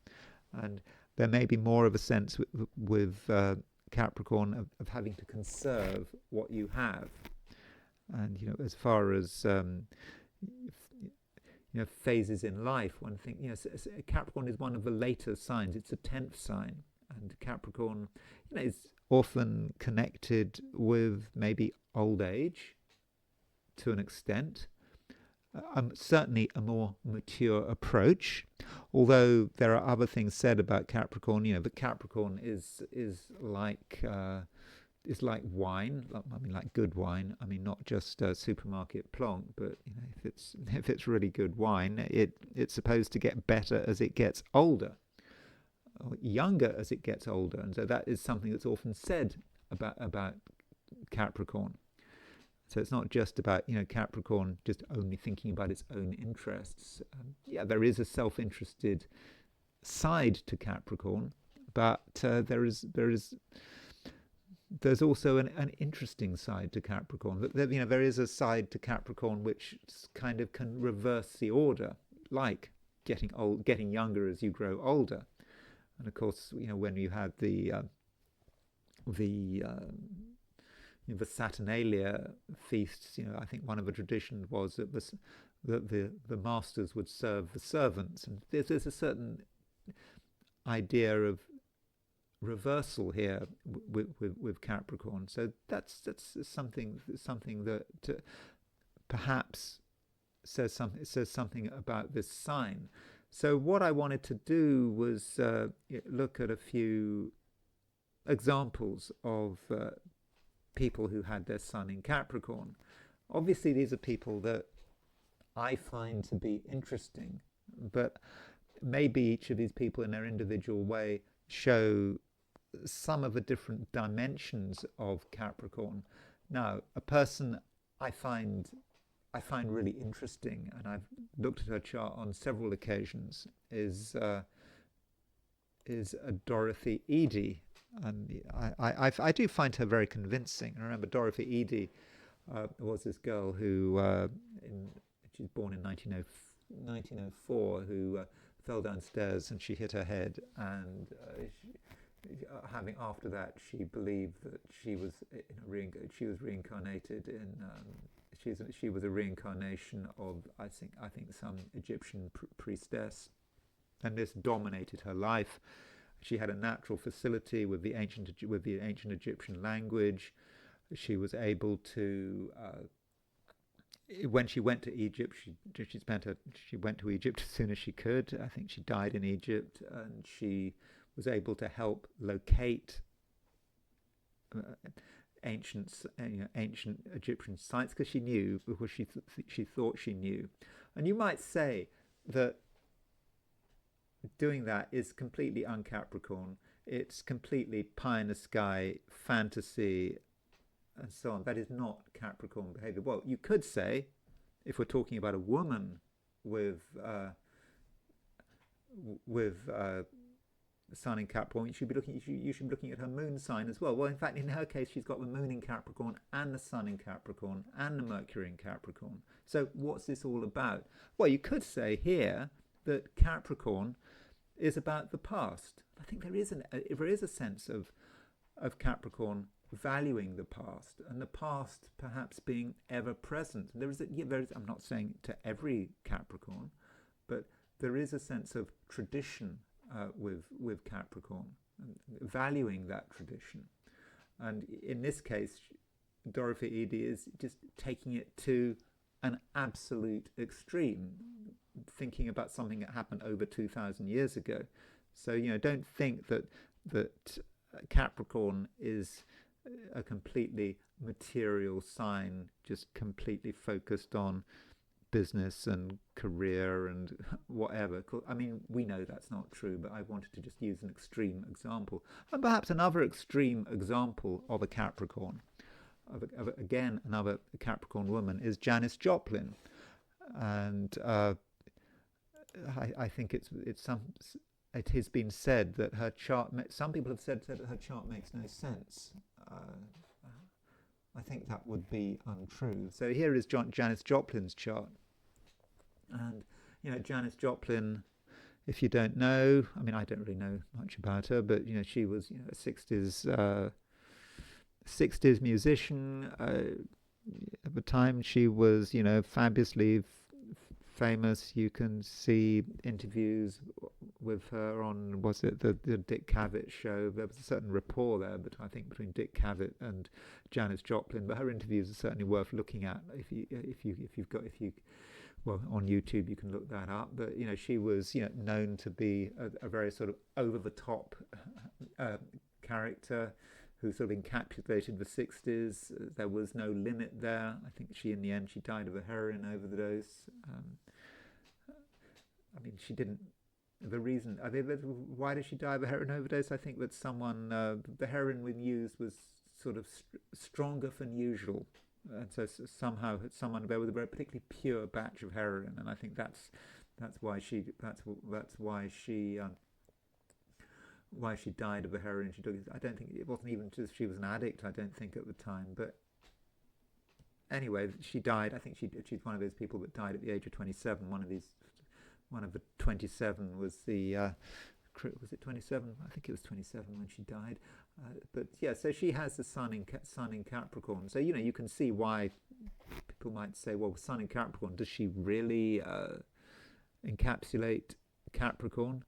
A: and there may be more of a sense with Capricorn of having to conserve what you have. And as far as phases in life, one thing, Capricorn is one of the later signs. It's a 10th sign, and Capricorn, is often connected with maybe old age to an extent. Certainly a more mature approach, although there are other things said about Capricorn. But Capricorn is like wine. I mean, like good wine. I mean, not just supermarket plonk, but if it's really good wine, it's supposed to get better as it gets older, or younger as it gets older, and so that is something that's often said about Capricorn. So it's not just about Capricorn just only thinking about its own interests. There is a self-interested side to Capricorn, but there's also an interesting side to Capricorn. There is a side to Capricorn which kind of can reverse the order, like getting younger as you grow older. And of course, when you had the Saturnalia feasts, I think one of the traditions was that the masters would serve the servants, and there's a certain idea of reversal here with Capricorn. So that's something that perhaps says something about this sign. So what I wanted to do was look at a few examples of people who had their sun in Capricorn. Obviously, these are people that I find to be interesting, but maybe each of these people in their individual way show some of the different dimensions of Capricorn. Now, a person I find really interesting, and I've looked at her chart on several occasions, is Dorothy Eady. And I do find her very convincing. I remember Dorothy Eady was this girl who, she was born in 1904, who fell downstairs and she hit her head, and after that she believed that she was reincarnated in. She was a reincarnation of I think some Egyptian priestess, and this dominated her life. She had a natural facility with the ancient Egyptian language. She was able to, when she went to Egypt, she went to Egypt as soon as she could. I think she died in Egypt, and she was able to help locate ancient Egyptian sites because she knew, because she thought she knew. And you might say that doing that is completely un-Capricorn. It's completely pie in the sky fantasy and so on. That is not Capricorn behavior. Well, you could say, if we're talking about a woman with sun in Capricorn, you should be looking at her moon sign as well. Well, in fact, in her case, she's got the moon in Capricorn and the sun in Capricorn and the Mercury in Capricorn. So what's this all about? Well, you could say here that Capricorn is about the past. I think there is a sense of Capricorn valuing the past, and the past perhaps being ever present. I'm not saying to every Capricorn, but there is a sense of tradition with Capricorn, valuing that tradition. And in this case, Dorothy Eady is just taking it to an absolute extreme, thinking about something that happened over 2,000 years ago. So don't think that Capricorn is a completely material sign, just completely focused on business and career and whatever. I mean, we know that's not true, but I wanted to just use an extreme example. And perhaps another extreme example of a Capricorn, again, another Capricorn woman, is Janis Joplin. And I think it's it has been said that her chart, some people have said that her chart makes no sense. I think that would be untrue. So here is Janis Joplin's chart. And, Janis Joplin, if you don't know, I mean, I don't really know much about her, but, she was, a 60s musician. At the time, she was, fabulously famous. You can see interviews with her on, was it the Dick Cavett show? There was a certain rapport there, but I think between Dick Cavett and Janis Joplin. But her interviews are certainly worth looking at. Well, on YouTube you can look that up. But she was known to be a very sort of over the top character who sort of encapsulated the 60s. There was no limit there. I think in the end, she died of a heroin overdose. I mean, she didn't. The reason, why did she die of a heroin overdose? I think that the heroin we used was sort of stronger than usual, and so somehow someone there with a very particularly pure batch of heroin, and I think that's why she died of a heroin she took. I don't think it wasn't even just she was an addict. I don't think at the time, but anyway, she died. I think she's one of those people that died at the age of 27. One of the 27 was was it 27? I think it was 27 when she died. But yeah, so she has the sun in Capricorn. So you can see why people might say, well, Sun in Capricorn, does she really encapsulate Capricorn?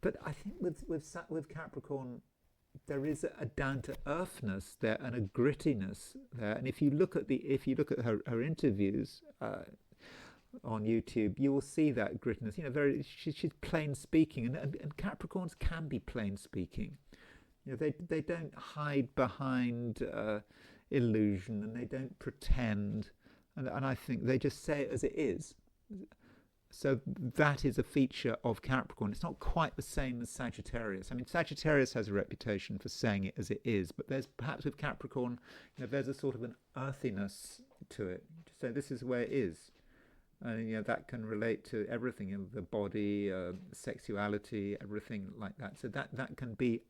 A: But I think with Capricorn, there is a down to earthness there and a grittiness there. And if you look at her interviews on YouTube, you will see that grittiness. She's plain speaking, and Capricorns can be plain speaking. They don't hide behind illusion, and they don't pretend, and I think they just say it as it is. So that is a feature of Capricorn. It's not quite the same as Sagittarius. I mean, Sagittarius has a reputation for saying it as it is, but there's perhaps with Capricorn, there's a sort of an earthiness to it. So this is the way it is. And that can relate to everything, the body, sexuality, everything like that. So that can be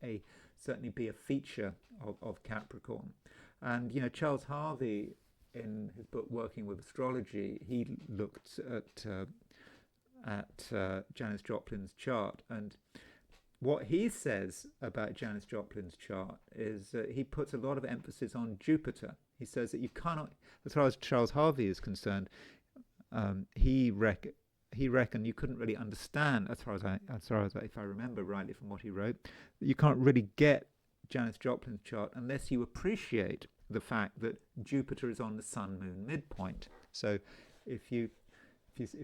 A: certainly be a feature of Capricorn. And Charles Harvey, in his book Working with Astrology, he looked at Janis Joplin's chart, and what he says about Janis Joplin's chart is he puts a lot of emphasis on Jupiter. He says that you cannot, as far as Charles Harvey is concerned, he reckoned you couldn't really understand, as far as if I remember rightly from what he wrote, that you can't really get Janis Joplin's chart unless you appreciate the fact that Jupiter is on the Sun-Moon midpoint. So if you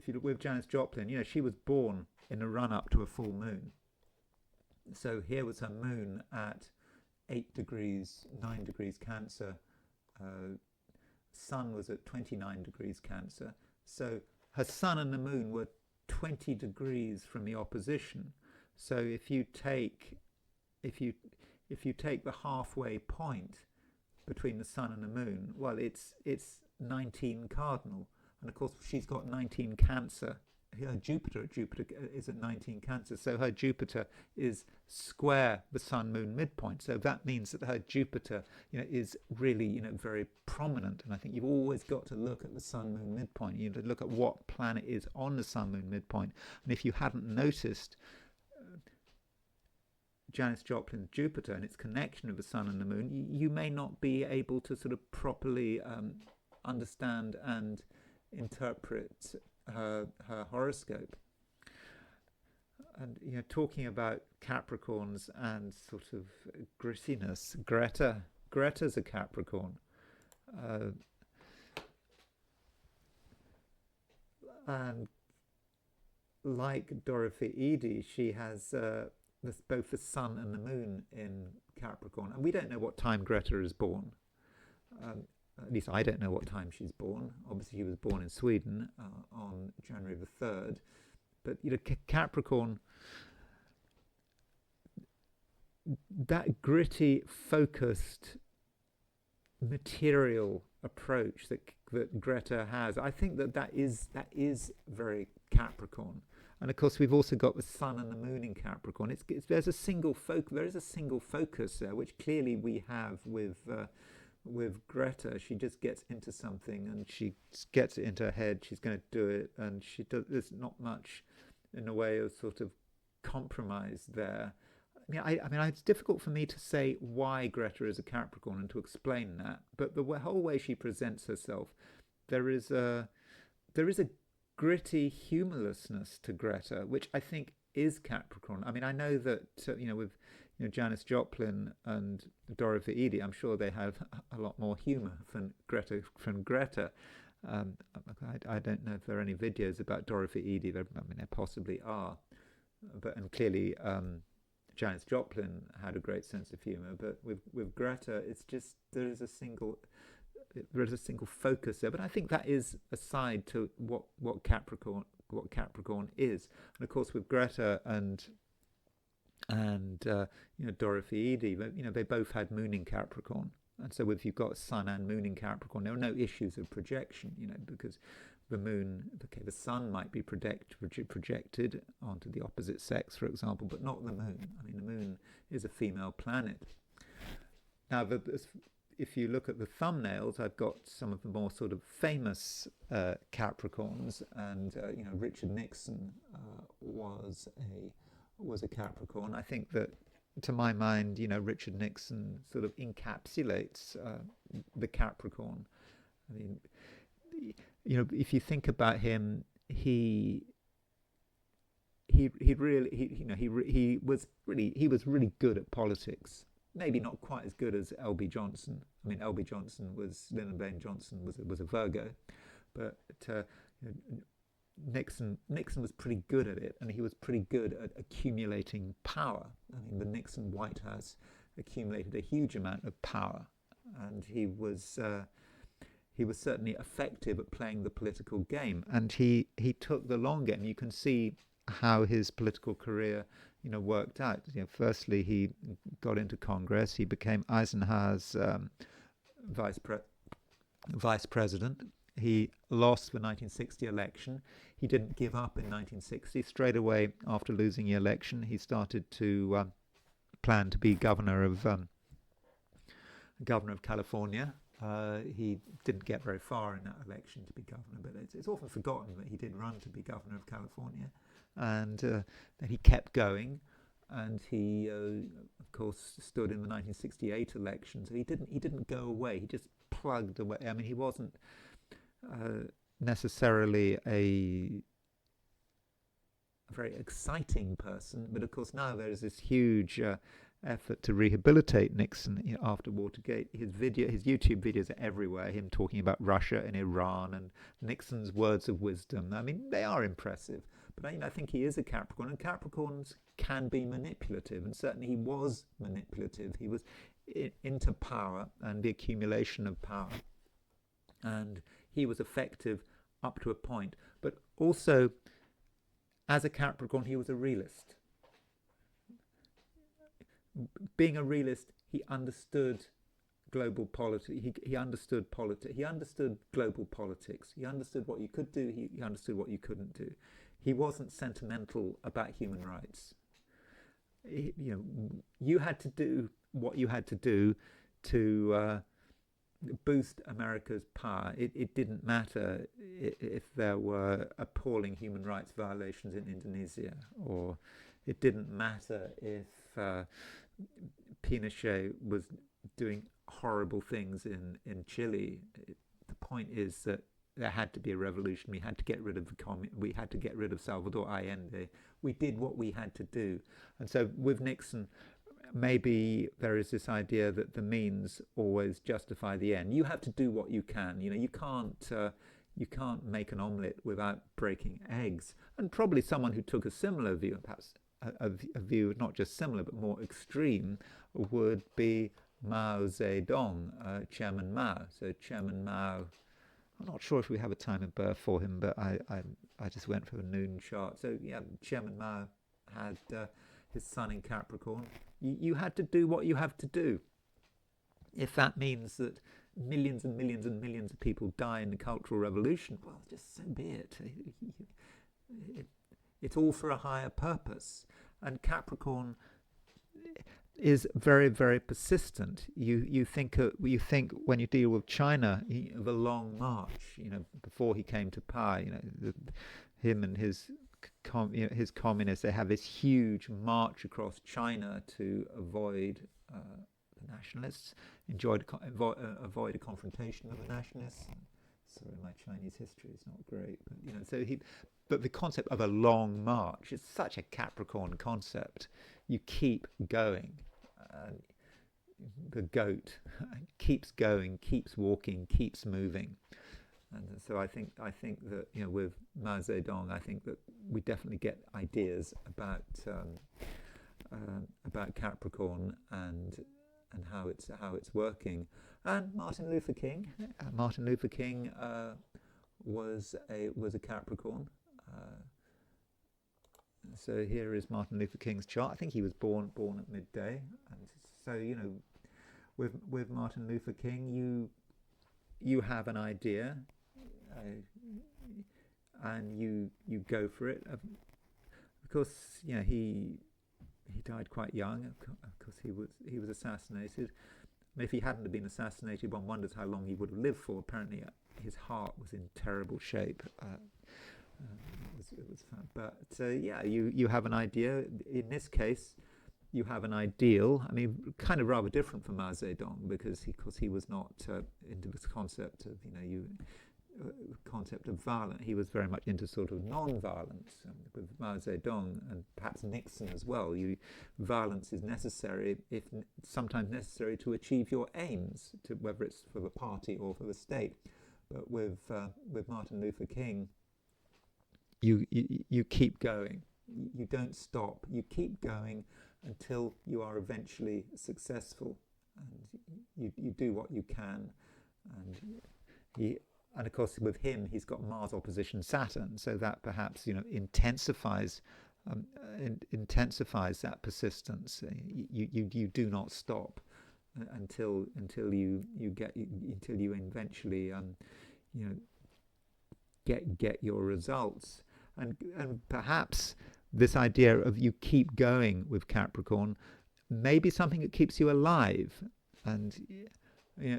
A: look with Janis Joplin, she was born in a run-up to a full moon. So here was her moon at 8 degrees, 9 degrees Cancer. Sun was at 29 degrees Cancer. So her sun and the moon were 20 degrees from the opposition. So if you take the halfway point between the sun and the moon, well, it's 19 cardinal. And of course, she's got 19 Cancer. Her Jupiter is at 19 Cancer. So her Jupiter is square the Sun-Moon midpoint. So that means that her Jupiter, is really, very prominent. And I think you've always got to look at the Sun-Moon midpoint. You have to look at what planet is on the Sun-Moon midpoint. And if you hadn't noticed Janis Joplin's Jupiter and its connection with the Sun and the Moon, you may not be able to sort of properly understand and interpret her horoscope. And talking about Capricorns and sort of grittiness, Greta's a Capricorn, and like Dorothy Eady, she has both the Sun and the Moon in Capricorn, and we don't know what time Greta is born. At least I don't know what time she's born. Obviously, she was born in Sweden on January the 3rd. But, Capricorn, that gritty, focused, material approach that Greta has, I think that is very Capricorn. And of course, we've also got the Sun and the Moon in Capricorn. There's a single focus. There is a single focus there, which clearly we have with Greta. She just gets into something and she gets it into her head. She's going to do it, and she does. There's not much in a way of sort of compromise there. I mean, it's difficult for me to say why Greta is a Capricorn and to explain that. But the whole way she presents herself, there is a gritty humorlessness to Greta, which I think is Capricorn. I mean, I know that with Janis Joplin and Dorothy Eady, I'm sure they have a lot more humour than Greta. I don't know if there are any videos about Dorothy Eady. I mean, there possibly are, and clearly Janis Joplin had a great sense of humour. But with Greta, it's just there is a single focus there. But I think that is a side to what Capricorn is. And of course, with Greta and Dorothy Eady, they both had Moon in Capricorn. And so if you've got Sun and Moon in Capricorn, there are no issues of projection, because the Moon, the Sun might be projected onto the opposite sex, for example, but not the Moon. I mean, the Moon is a female planet. Now, if you look at the thumbnails, I've got some of the more sort of famous Capricorns, and Richard Nixon was a Capricorn. I think that, to my mind, Richard Nixon sort of encapsulates the Capricorn. I mean, if you think about him, he was really good at politics. Maybe not quite as good as L.B. Johnson. I mean, Lyndon Baines Johnson was a Virgo, but Nixon was pretty good at it, and he was pretty good at accumulating power. I mean, the Nixon White House accumulated a huge amount of power, and he was certainly effective at playing the political game, and he took the long game. You can see how his political career worked out. Firstly, he got into Congress. He became Eisenhower's vice president. He lost the 1960 election. He didn't give up in 1960. Straight away after losing the election, he started to plan to be governor of California. He didn't get very far in that election to be governor, but it's often forgotten that he did run to be governor of California, and then he kept going, and he, of course, stood in the 1968 election. So he didn't go away. He just plugged away. I mean, he wasn't necessarily a very exciting person, but of course now there's this huge effort to rehabilitate Nixon after Watergate. His YouTube videos are everywhere, him talking about Russia and Iran and Nixon's words of wisdom. I mean, they are impressive, but I think he is a Capricorn, and Capricorns can be manipulative, and certainly he was manipulative. He was into power and the accumulation of power, and he was effective up to a point. But also, as a Capricorn, he was a realist. Being a realist, he understood global politics. He understood politics. He understood global politics. He understood what you could do. He understood what you couldn't do. He wasn't sentimental about human rights. You had to do what you had to do to boost America's power. It didn't matter if there were appalling human rights violations in Indonesia, or it didn't matter if Pinochet was doing horrible things in Chile. The point is that there had to be a revolution. We had to get rid of we had to get rid of Salvador Allende. We did what we had to do. And so with Nixon, maybe there is this idea that the means always justify the end. You have to do what you can. You can't make an omelette without breaking eggs. And probably someone who took a similar view, perhaps a view not just similar but more extreme, would be Mao Zedong, Chairman Mao. So Chairman Mao, I'm not sure if we have a time of birth for him, but I just went for the noon chart. So yeah, Chairman Mao had his sun in Capricorn. You had to do what you have to do. If that means that millions and millions and millions of people die in the Cultural Revolution, well, just so be it. it's all for a higher purpose. And Capricorn is very, very persistent. You think when you deal with China of a long march. Before he came to power, him and his his communists, they have this huge march across China to avoid the nationalists, avoid a confrontation with the nationalists. Sorry, my Chinese history is not great, but but the concept of a long march is such a Capricorn concept. You keep going. The goat keeps going, keeps walking, keeps moving. And so I think that with Mao Zedong, I think that we definitely get ideas about Capricorn and how it's working. And Martin Luther King. Martin Luther King was a Capricorn. So here is Martin Luther King's chart. I think he was born at midday, and so with Martin Luther King, you have an idea, and you go for it. Of course, he died quite young. Of course, he was assassinated. If he hadn't been assassinated, one wonders how long he would have lived for. Apparently, his heart was in terrible shape. It was fun. But you have an idea. In this case, you have an ideal. I mean, kind of rather different from Mao Zedong, because he was not into this concept of concept of violence. He was very much into sort of non-violence. With Mao Zedong and perhaps Nixon as well, violence is necessary, if sometimes necessary, to achieve your aims, whether it's for the party or for the state. But with Martin Luther King, you keep going. You don't stop. You keep going until you are eventually successful, and you do what you can. And of course, with him, he's got Mars opposition Saturn, so that perhaps intensifies that persistence. You do not stop until you eventually get your results. And perhaps this idea of you keep going with Capricorn may be something that keeps you alive. And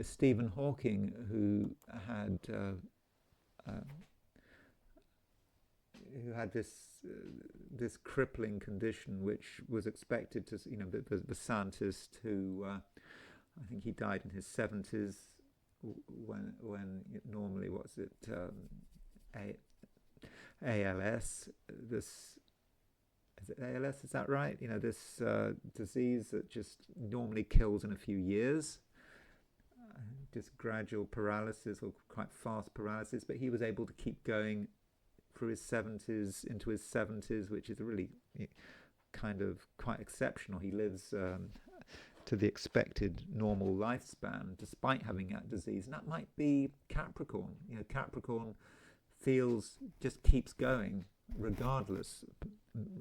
A: Stephen Hawking, who had this crippling condition, which was expected to, the scientist who I think he died in his 70s, when normally what's it, ALS, is it ALS, is that right? This disease that just normally kills in a few years, just gradual paralysis or quite fast paralysis, but he was able to keep going through his 70s, into his 70s, which is really kind of quite exceptional. He lives to the expected normal lifespan despite having that disease, and that might be Capricorn. Capricorn just keeps going regardless,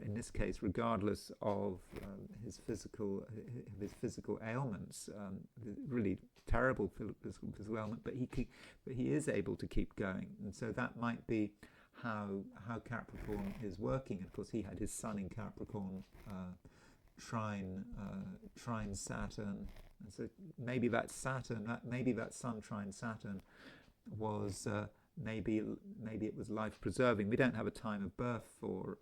A: in this case, regardless of his physical ailments, really terrible physical ailment, but he is able to keep going. And so that might be how Capricorn is working. Of course, he had his sun in Capricorn trine Saturn, and so maybe that sun trine Saturn was maybe it was life preserving. We don't have a time of birth for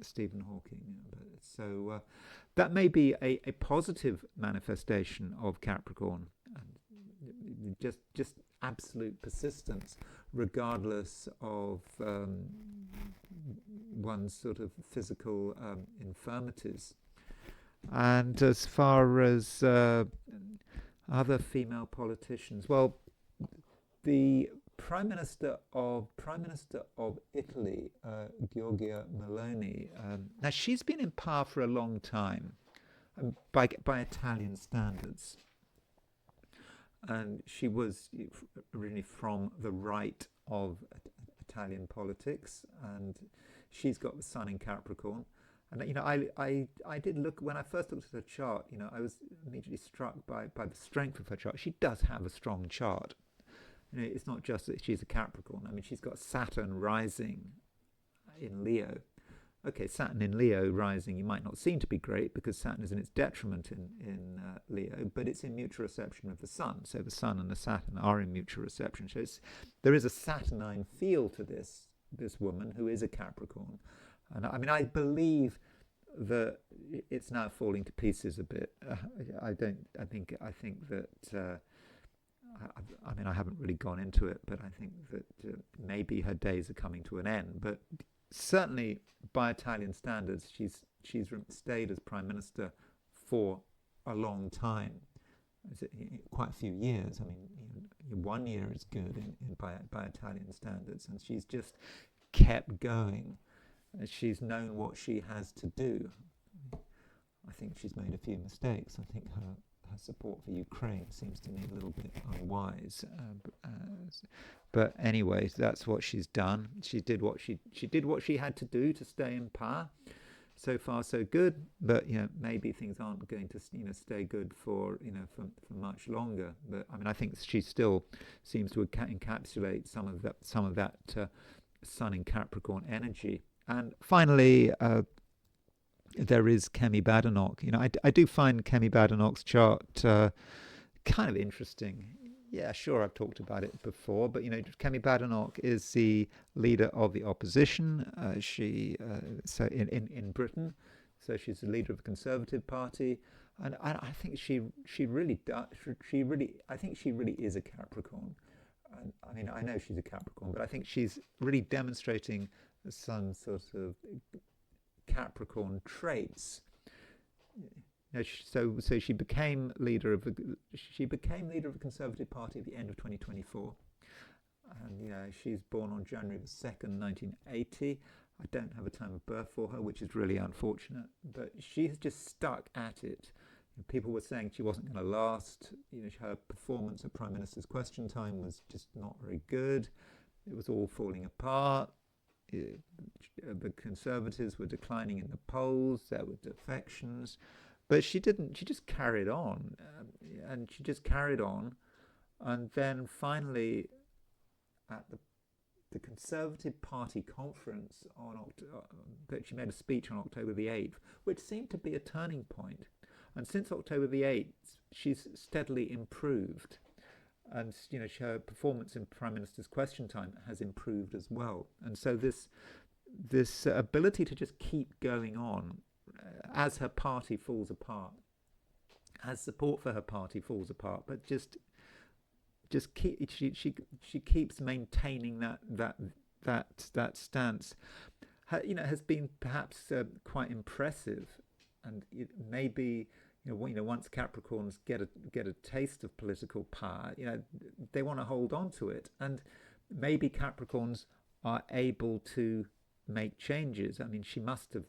A: Stephen Hawking, so that may be a positive manifestation of Capricorn, and just absolute persistence regardless of one's sort of physical infirmities. And as far as other female politicians, well, the Prime Minister of Italy, Giorgia Meloni. Now she's been in power for a long time, by Italian standards, and she was really from the right of Italian politics, and she's got the sun in Capricorn. And I did look, when I first looked at her chart. I was immediately struck by the strength of her chart. She does have a strong chart. It's not just that she's a Capricorn. I mean, she's got Saturn rising in Leo, Okay, Saturn in Leo rising, you might not seem to be great because Saturn is in its detriment in Leo, but it's in mutual reception of the Sun. So the Sun and the Saturn are in mutual reception. So there is a Saturnine feel to this woman who is a Capricorn. And I mean, I believe that it's now falling to pieces a bit. I think that. I mean, I haven't really gone into it, but I think that maybe her days are coming to an end. But certainly, by Italian standards, she's stayed as prime minister for a long time, quite a few years. I mean, 1 year is good by Italian standards, and she's just kept going. She's known what she has to do. I think she's made a few mistakes. I think her support for Ukraine seems to me a little bit unwise. But anyway, that's what she's done. She did what she had to do to stay in power. So far, so good. But maybe things aren't going to stay good for much longer. But I mean, I think she still seems to encapsulate some of that Sun in Capricorn energy. And finally, there is Kemi Badenoch. I do find Kemi Badenoch's chart kind of interesting. Yeah, sure, I've talked about it before, but Kemi Badenoch is the leader of the opposition. So in Britain, so she's the leader of the Conservative Party, and I think she really is a Capricorn. I mean, I know she's a Capricorn, but I think she's really demonstrating some sort of Capricorn traits. So she became leader of the Conservative Party at the end of 2024, and she's born on January the 2nd, 1980. I don't have a time of birth for her, which is really unfortunate, but she's just stuck at it. People were saying she wasn't going to last. Her performance at Prime Minister's Question Time was just not very good. It was all falling apart. The Conservatives were declining in the polls. There were defections, but she didn't. She just carried on, and then finally, at the Conservative Party conference she made a speech on October the 8th, which seemed to be a turning point. And since October the 8th, she's steadily improved. And her performance in Prime Minister's Question Time has improved as well. And so this ability to just keep going on as her party falls apart, as support for her party falls apart, but she keeps maintaining that stance. Has been perhaps quite impressive, and maybe. Once Capricorns get a taste of political power, they want to hold on to it, and maybe Capricorns are able to make changes. I mean, she must have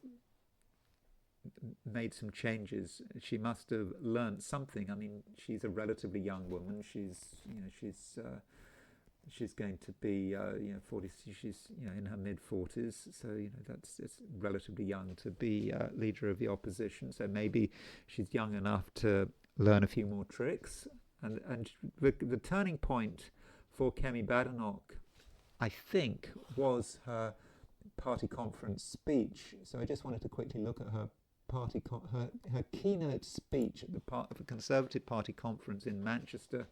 A: made some changes. She must have learned something. I mean, she's a relatively young woman. She's going to be 40. She's in her mid-40s, so it's relatively young to be leader of the opposition. So maybe she's young enough to learn a few more tricks. And the turning point for Kemi Badenoch, I think, was her party conference speech. So I just wanted to quickly look at her her keynote speech at the Conservative Party conference in Manchester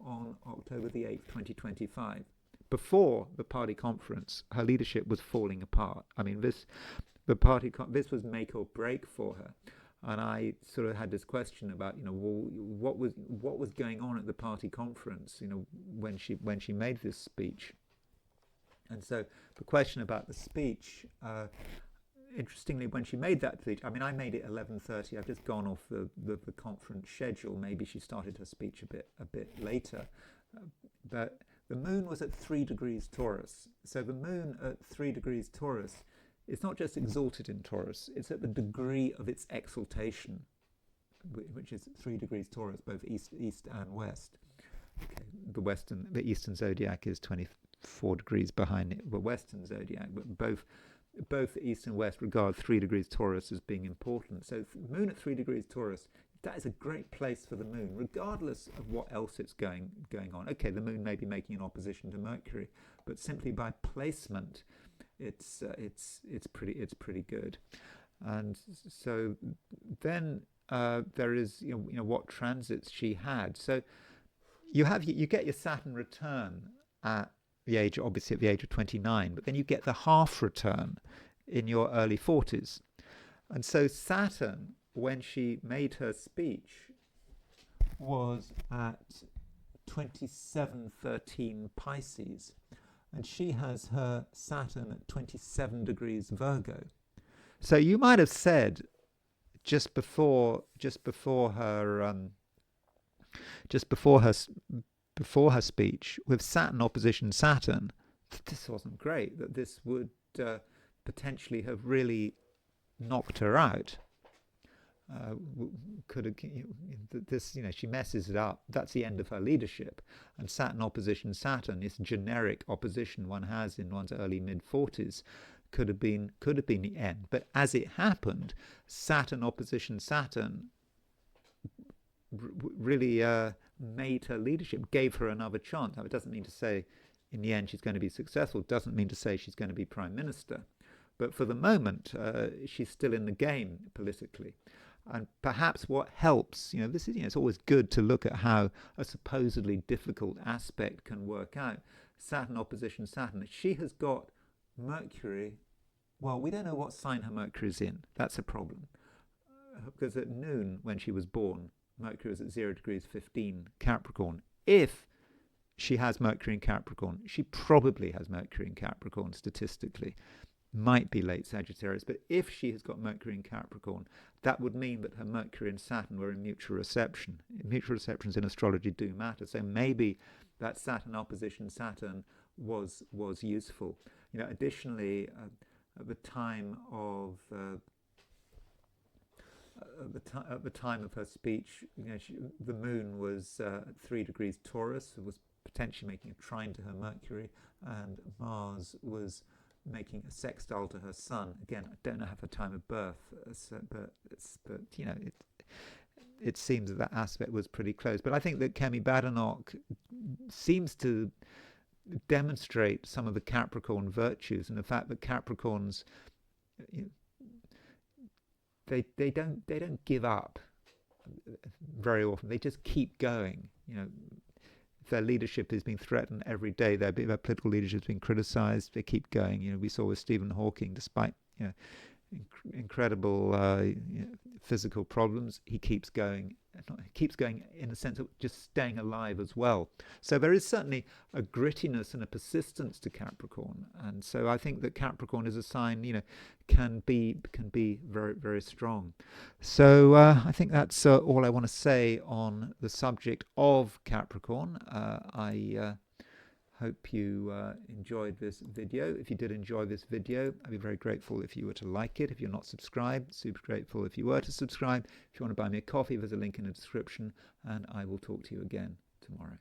A: on October the 8th, 2025. Before the party conference, her leadership was falling apart. I mean, this was make or break for her. And I sort of had this question about, what was going on at the party conference, when she made this speech. And so the question about the speech, interestingly, when she made that speech, I mean, I made it 11:30. I've just gone off the conference schedule. Maybe she started her speech a bit later. But the moon was at 3 degrees Taurus. So the moon at 3 degrees Taurus is not just exalted in Taurus, it's at the degree of its exaltation, which is 3 degrees Taurus, both east and west. Okay. The eastern zodiac is 24 degrees behind the western zodiac, but both east and west regard 3 degrees Taurus as being important. So moon at 3 degrees Taurus, that is a great place for the moon, regardless of what else it's going on. Okay, the moon may be making an opposition to Mercury, but simply by placement, it's pretty good. And so then there is what transits she had. So you get your Saturn return at the age, obviously at the age of 29, but then you get the half return in your early 40s. And so Saturn, when she made her speech, was at 2713 Pisces, and she has her Saturn at 27 degrees Virgo. So you might have said just before her before her speech, with Saturn opposition Saturn, that this wasn't great, that this would potentially have really knocked her out. Could have this, she messes it up. That's the end of her leadership. And Saturn opposition Saturn, this generic opposition one has in one's early mid-40s, could have been the end. But as it happened, Saturn opposition Saturn really made her leadership, gave her another chance. Now, it doesn't mean to say in the end she's going to be successful. It doesn't mean to say she's going to be prime minister. But for the moment, she's still in the game politically. And perhaps what helps, this is, it's always good to look at how a supposedly difficult aspect can work out. Saturn opposition Saturn. She has got Mercury. Well, we don't know what sign her Mercury is in. That's a problem. Because at noon, when she was born, Mercury was at 0 degrees 15 Capricorn. If she has Mercury in Capricorn, she probably has Mercury in Capricorn statistically. Might be late Sagittarius, but if she has got Mercury in Capricorn, that would mean that her Mercury and Saturn were in mutual reception. Mutual receptions in astrology do matter, so maybe that Saturn opposition Saturn was useful. Additionally, at the time of her speech, the Moon was at 3 degrees Taurus, was potentially making a trine to her Mercury, and Mars was making a sextile to her Sun. Again, I don't know her time of birth, but it seems that aspect was pretty close. But I think that Kemi Badenoch seems to demonstrate some of the Capricorn virtues, and the fact that Capricorns, they don't give up very often. They just keep going. If their leadership is being threatened every day, their political leadership is being criticized, they keep going. We saw with Stephen Hawking, despite incredible physical problems, he keeps going. He keeps going in the sense of just staying alive as well. So there is certainly a grittiness and a persistence to Capricorn, and so I think that Capricorn is a sign, can be very, very strong. So I think that's all I want to say on the subject of Capricorn. I hope you enjoyed this video. If you did enjoy this video, I'd be very grateful if you were to like it. If you're not subscribed, super grateful if you were to subscribe. If you want to buy me a coffee, there's a link in the description, and I will talk to you again tomorrow.